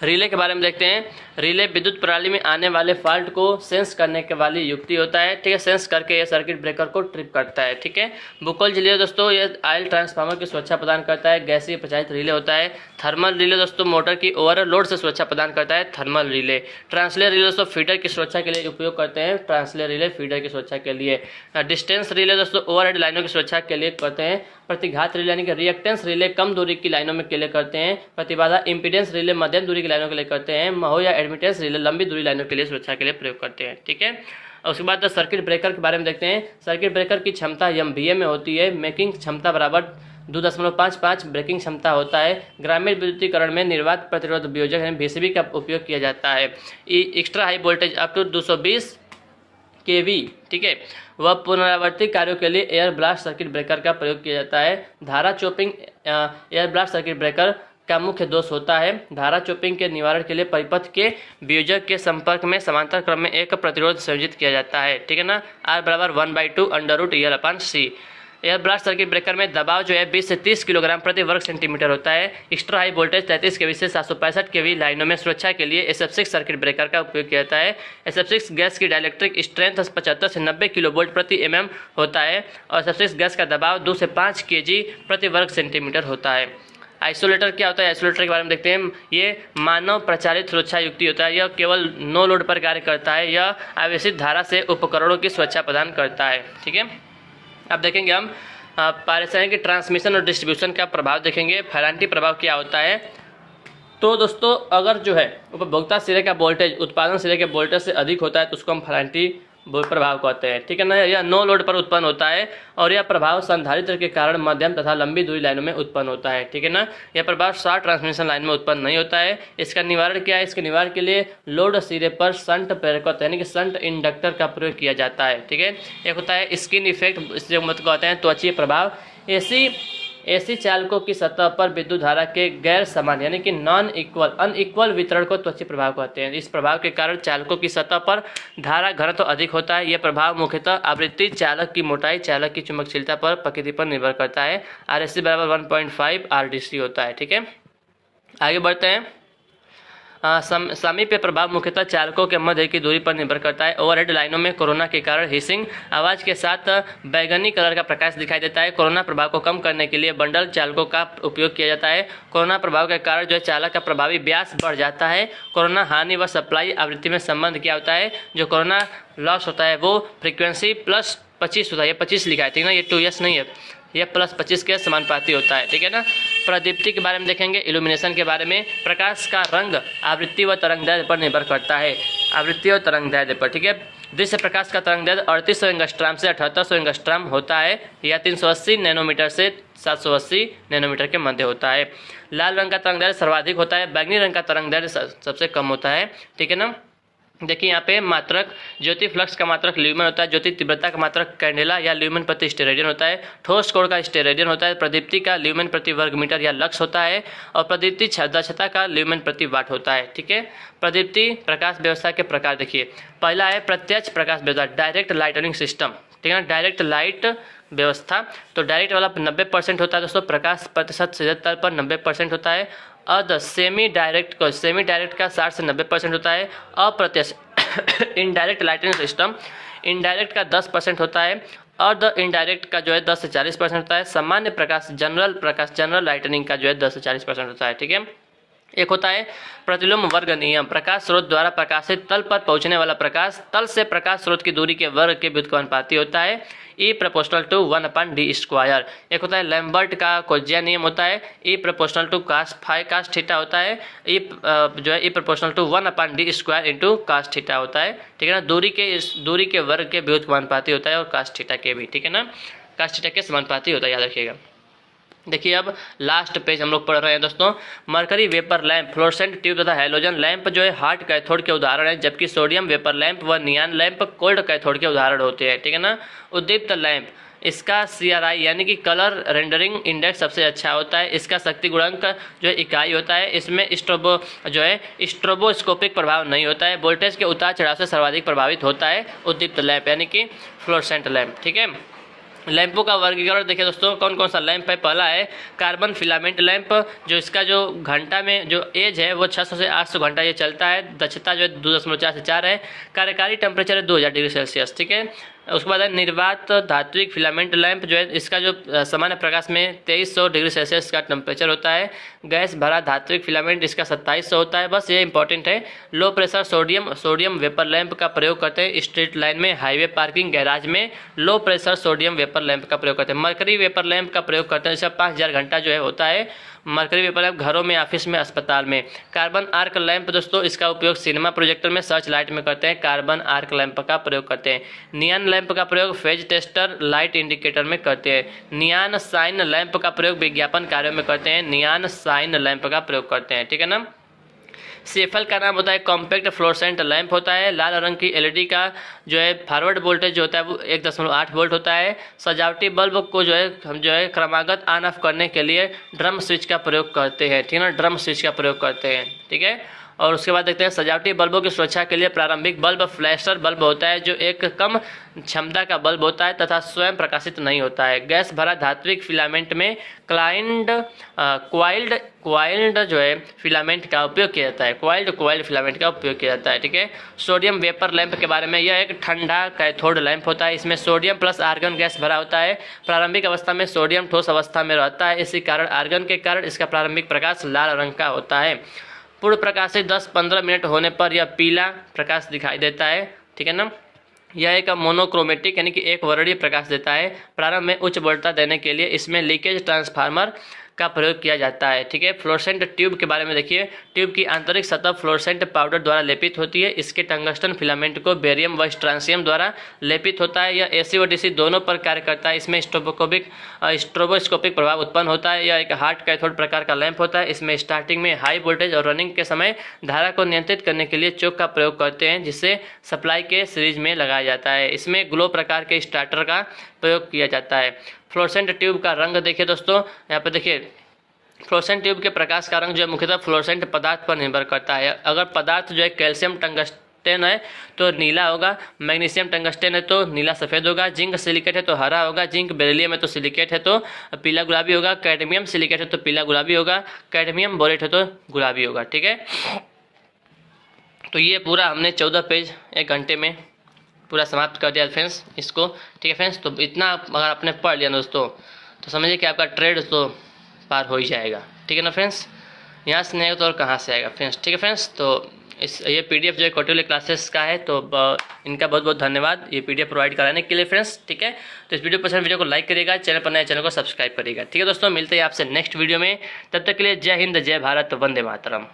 रिले के बारे में देखते हैं। रिले विद्युत प्रणाली में आने वाले फॉल्ट को सेंस करने के वाली युक्ति होता है, ठीक है। सेंस करके ये सर्किट ब्रेकर को ट्रिप करता है, ठीक है। बुकोल रिले दोस्तों ये ऑयल ट्रांसफार्मर की सुरक्षा प्रदान करता है, गैसीय प्रचारित रिले होता है। थर्मल रिले दोस्तों मोटर की ओवरलोड से सुरक्षा प्रदान करता है, थर्मल रिले। ट्रांसलेट रिले दोस्तों फीडर की सुरक्षा के लिए उपयोग करते हैं, ट्रांसलेट रिले फीडर की सुरक्षा के लिए। डिस्टेंस रिले दोस्तों ओवरहेड लाइनों की सुरक्षा के लिए करते हैं। प्रतिघात रिले यानी कि रिएक्टेंस रिले कम दूरी की लाइनों में के लिए करते हैं। प्रतिबाधा इंपीडेंस रिले मध्यम दूरी की लाइनों के लिए करते हैं। महो या एडमिटेंस रिले लंबी दूरी लाइनों के लिए सुरक्षा के लिए प्रयोग करते हैं, ठीक है। और उसके बाद सर्किट ब्रेकर के बारे में देखते हैं। सर्किट ब्रेकर की क्षमता MVA में होती है। मेकिंग क्षमता बराबर 2.55 ब्रेकिंग क्षमता होता है। ग्रामीण विद्युतीकरण में निर्वात प्रतिरोध वियोजक यानी VCB का उपयोग किया जाता है। Extra high voltage up to 220 kV, ठीक है। वह पुनरावर्ती कार्यों के लिए एयर ब्लास्ट सर्किट ब्रेकर का प्रयोग किया जाता है। धारा chopping air blast circuit breaker का मुख्य दोष होता है। धारा चोपिंग के निवारण के लिए परिपथ के वियोजक के संपर्क में समांतर क्रम में एक प्रतिरोध संयोजित किया जाता है, ठीक है ना। R बराबर 1/2 √EL/C। Air blast circuit breaker में दबाव जो है 20 से 30 किलोग्राम प्रति वर्ग सेंटीमीटर होता है। एक्स्ट्रा हाई वोल्टेज 33 kV से 765 kV लाइनों में सुरक्षा के लिए SF6 सर्किट ब्रेकर का उपयोग किया जाता है। SF6 गैस की डाइलेक्ट्रिक स्ट्रेंथ 75 से 90 किलोवोल्ट प्रति mm होता है और SF6 गैस का दबाव 2 से 5 kg प्रति वर्ग सेंटीमीटर होता है। आइसोलेटर क्या होता है? आइसोलेटर के बारे में देखते हैं। ये मानव प्रचारित सुरक्षा युक्ति होता है। यह केवल नो लोड पर कार्य करता है। यह आवेशित धारा से उपकरणों की सुरक्षा प्रदान करता है, ठीक है। अब देखेंगे हम पारिश्रमिक ट्रांसमिशन और डिस्ट्रीब्यूशन का प्रभाव देखेंगे। फेरांटी प्रभाव क्या होता है? तो दोस्तों अगर जो है उपभोक्ता सिरे का वोल्टेज उत्पादन सिरे के वोल्टेज से अधिक होता है तो उसको हम फेरांटी प्रभाव कहते हैं, ठीक है ना। यह नो लोड पर उत्पन्न होता है और यह प्रभाव संधारित्र के कारण मध्यम तथा लंबी दूरी लाइनों में उत्पन्न होता है, ठीक है ना। यह प्रभाव शॉर्ट ट्रांसमिशन लाइन में उत्पन्न नहीं होता है। इसका निवारण क्या है? इसके निवारण के लिए लोड सिरे पर शंट प्रेरक यानी कि शंट इंडक्टर का प्रयोग किया जाता है, ठीक है। एक होता है स्किन इफेक्ट, इसे मत कहते हैं त्वचीय प्रभाव। ऐसी चालकों की सतह पर विद्युत धारा के गैर समान यानी कि अनइक्वल वितरण को त्वचीय प्रभाव कहते हैं। इस प्रभाव के कारण चालकों की सतह पर धारा घनत्व अधिक होता है। यह प्रभाव मुख्यतः आवृत्ति, चालक की मोटाई, चालक की चुंबकशीलता पर प्रकृति पर निर्भर करता है। RSC बराबर 1.5 RDC होता है, ठीक है। आगे बढ़ते हैं। सामीप्य प्रभाव मुख्यतः चालकों के मध्य की दूरी पर निर्भर करता है। ओवरहेड लाइनों में कोरोना के कारण हिसिंग आवाज के साथ बैगनी कलर का प्रकाश दिखाई देता है। कोरोना प्रभाव को कम करने के लिए बंडल चालकों का उपयोग किया जाता है। कोरोना प्रभाव के कारण जो है चालक का प्रभावी व्यास बढ़ जाता है। कोरोना हानि व सप्लाई आवृत्ति में संबंध क्या होता है? जो कोरोना लॉस होता है वो फ्रीक्वेंसी प्लस 25 होता है। ये 25 लिखा है, ठीक है ना, ये 2S नहीं है, यह प्लस 25 के समानुपाती होता है, ठीक है ना। प्रदीप्ति के बारे में देखेंगे, इल्यूमिनेशन के बारे में। प्रकाश का रंग आवृत्ति व तरंगदैर्ध्य पर निर्भर करता है, आवृत्ति और तरंगदैर्ध्य पर, ठीक है। दृश्य प्रकाश का तरंगदैर्ध्य 3800 एंगस्ट्राम से 7800 एंगस्ट्राम होता है या 380 नैनोमीटर से 780 नैनोमीटर के मध्य होता है। लाल रंग का तरंगदैर्ध्य सर्वाधिक होता है, बैंगनी रंग का तरंगदैर्ध्य सबसे कम होता है, ठीक है ना। देखिए यहाँ पे मात्रक ज्योति फ्लक्स का मात्रक ल्यूमेन होता है। ज्योति तीव्रता का मात्रक कैंडेला या ल्यूमेन प्रति स्टेरेडियन होता है। ठोस कोण का स्टेरेडियन होता है। प्रदीप्ति का ल्यूमेन प्रति वर्ग मीटर या लक्स होता है और प्रदीप्ति दक्षता का ल्यूमेन प्रति वाट होता है, ठीक है। प्रदीप्ति प्रकाश व्यवस्था के प्रकार देखिए। पहला है प्रत्यक्ष प्रकाश व्यवस्था, डायरेक्ट लाइटनिंग सिस्टम, ठीक है ना। डायरेक्ट लाइट व्यवस्था तो डायरेक्ट वाला 90% होता है दोस्तों, प्रकाश प्रतिशत स्तर पर 90% होता है। अर्ध सेमी डायरेक्ट का 60 से 90% होता है। अप्रत्यक्ष इनडायरेक्ट लाइटनिंग सिस्टम, इनडायरेक्ट का 10% होता है। अर्ध इनडायरेक्ट का जो है 10 से 40% होता है। सामान्य प्रकाश जनरल लाइटनिंग का जो है 10 से 40% होता है, ठीक है। एक होता है प्रतिलोम वर्ग नियम, प्रकाश स्रोत द्वारा प्रकाशित तल पर पहुंचने वाला प्रकाश तल से प्रकाश स्रोत की दूरी के वर्ग के व्युत्क्रमानुपाती होता है। E proportional to 1/d²। एक होता है लैम्बर्ट का कोज्या नियम होता है। E proportional to cos theta होता है। जो है E proportional to 1/d² into cos theta होता है, ठीक है ना। दूरी के वर्ग के व्युत्क्रमानुपाती होता है और cos थीटा के भी, ठीक है ना, cos थीटा के समानुपाती होता है, याद रखिएगा। देखिए अब लास्ट पेज हम लोग पढ़ रहे हैं दोस्तों। Mercury vapour lamp, fluorescent tube तथा हैलोजन लैंप जो है हॉट कैथोड के उदाहरण है, जबकि सोडियम वेपर लैंप व नियॉन लैंप कोल्ड कैथोड के उदाहरण होते हैं, ठीक है ना। उद्दीप्त लैंप, इसका CRI यानी कि कलर रेंडरिंग इंडेक्स सबसे अच्छा होता है। इसका शक्ति गुणांक जो है इकाई होता है। इसमें स्ट्रोबोस्कोपिक प्रभाव नहीं होता है। वोल्टेज के उतार चढ़ाव से सर्वाधिक प्रभावित होता है उद्दीप्त लैंप यानी कि फ्लोरेसेंट लैंप, ठीक है। लैंपों का वर्गीकरण देखिए दोस्तों, कौन कौन सा लैंप है। पहला है कार्बन फिलामेंट लैंप, जो इसका जो घंटा में जो एज है वो 600 से 800 घंटा ये चलता है। दक्षता जो है 2.4 से 4 है। कार्यकारी टेम्परेचर है 2000 डिग्री सेल्सियस, ठीक है। उसके बाद है निर्वात धात्विक फिलामेंट लैंप, जो है इसका जो सामान्य प्रकाश में 2300 डिग्री सेल्सियस का टेम्परेचर होता है। गैस भरा धात्विक फिलामेंट इसका 2700 होता है। बस ये इंपॉर्टेंट है। Low pressure sodium vapour lamp का प्रयोग करते हैं स्ट्रीट लाइन में, हाईवे, पार्किंग, गैराज में low pressure sodium vapour lamp का प्रयोग करते हैं। मरकरी वेपर लैंप का प्रयोग करते हैं, इसका 5000 घंटा जो है होता है। मरकरी वेपर लैंप घरों में, ऑफिस में, अस्पताल में। कार्बन आर्क लैंप दोस्तों, इसका उपयोग सिनेमा प्रोजेक्टर में, सर्च लाइट में करते हैं। कार्बन आर्क लैंप का प्रयोग करते हैं। नियॉन लैंप का प्रयोग फेज टेस्टर, लाइट इंडिकेटर में करते हैं। नियॉन साइन लैंप का प्रयोग विज्ञापन कार्यों में करते हैं। नियॉन साइन लैंप का प्रयोग करते हैं, ठीक है ना। सेफल का नाम होता है कॉम्पैक्ट फ्लोरेसेंट लैंप होता है। लाल रंग की एलईडी का जो है फॉरवर्ड वोल्टेज जो होता है वो 1.8 वोल्ट होता है। सजावटी बल्ब को जो है हम जो है क्रमागत ऑन ऑफ करने के लिए ड्रम स्विच का प्रयोग करते हैं, ठीक है ना। ड्रम स्विच का प्रयोग करते हैं, ठीक है। और उसके बाद देखते हैं सजावटी बल्बों की सुरक्षा के लिए प्रारंभिक बल्ब फ्लैशर बल्ब होता है, जो एक कम क्षमता का बल्ब होता है तथा स्वयं प्रकाशित नहीं होता है। गैस भरा धात्विक फिलामेंट में क्वाइल्ड जो है फिलामेंट का उपयोग किया जाता है। क्वाइल्ड फिलामेंट का उपयोग किया जाता है, ठीक है। सोडियम वेपर लैंप के बारे में, यह एक ठंडा कैथोड लैंप होता है। इसमें सोडियम प्लस आर्गन गैस भरा होता है। प्रारंभिक अवस्था में सोडियम ठोस अवस्था में रहता है, इसी कारण आर्गन के कारण इसका प्रारंभिक प्रकाश लाल रंग का होता है। पूर्ण प्रकाश से 10-15 मिनट होने पर यह पीला प्रकाश दिखाई देता है, ठीक है ना। यह एक मोनोक्रोमेटिक यानी कि एक वर्णीय प्रकाश देता है। प्रारंभ में उच्च वोल्टता देने के लिए इसमें लीकेज ट्रांसफार्मर का प्रयोग किया जाता है, ठीक है। फ्लोरेसेंट ट्यूब के बारे में देखिए, ट्यूब की आंतरिक सतह फ्लोरेसेंट पाउडर द्वारा लेपित होती है। इसके टंगस्टन फिलामेंट को बेरियम व स्ट्रांसियम द्वारा लेपित होता है। यह एसी व डीसी दोनों पर कार्य करता है। इसमें स्ट्रोबोस्कोपिक प्रभाव उत्पन्न होता है। यह एक हार्ड कैथोड प्रकार का लैंप होता है। इसमें स्टार्टिंग में हाई वोल्टेज और रनिंग के समय धारा को नियंत्रित करने के लिए चोक का प्रयोग करते हैं, जिससे सप्लाई के सीरीज में लगाया जाता है। इसमें ग्लो प्रकार के स्टार्टर का प्रयोग किया जाता है। फ्लोरेसेंट ट्यूब का रंग देखिए दोस्तों, यहाँ पे देखिए फ्लोरेसेंट ट्यूब के प्रकाश का रंग जो है मुख्यतः फ्लोरेसेंट पदार्थ पर निर्भर करता है। अगर पदार्थ जो है कैल्शियम टंगस्टन है तो नीला होगा, मैग्नीशियम टंगस्टन है तो नीला सफ़ेद होगा, जिंक सिलिकेट है तो हरा होगा, जिंक बेरिलियम है तो सिलिकेट है तो पीला गुलाबी होगा, कैडमियम सिलिकेट है तो पीला गुलाबी होगा, कैडमियम बोरेट है तो गुलाबी होगा, ठीक है। तो ये पूरा हमने 14 पेज 1 घंटे में पूरा समाप्त कर दिया फ्रेंड्स इसको, ठीक है फ्रेंड्स। तो इतना अगर आपने पढ़ लिया दोस्तों तो समझिए कि आपका ट्रेड तो पार हो ही जाएगा, ठीक है ना फ्रेंड्स। यहाँ से नहीं आएगा तो और कहाँ से आएगा फ्रेंड्स, ठीक है फ्रेंड्स। तो ये पीडीएफ जो है क्वार्टरली क्लासेस का है, तो इनका बहुत बहुत धन्यवाद ये पीडीएफ प्रोवाइड कराने के लिए फ्रेंड्स, ठीक है। तो इस वीडियो पसंद वीडियो को लाइक करिएगा, चैनल पर नए चैनल को सब्सक्राइब करिएगा, ठीक है दोस्तों। मिलते हैं आपसे नेक्स्ट वीडियो में, तब तक के लिए जय हिंद, जय भारत, वंदे मातरम।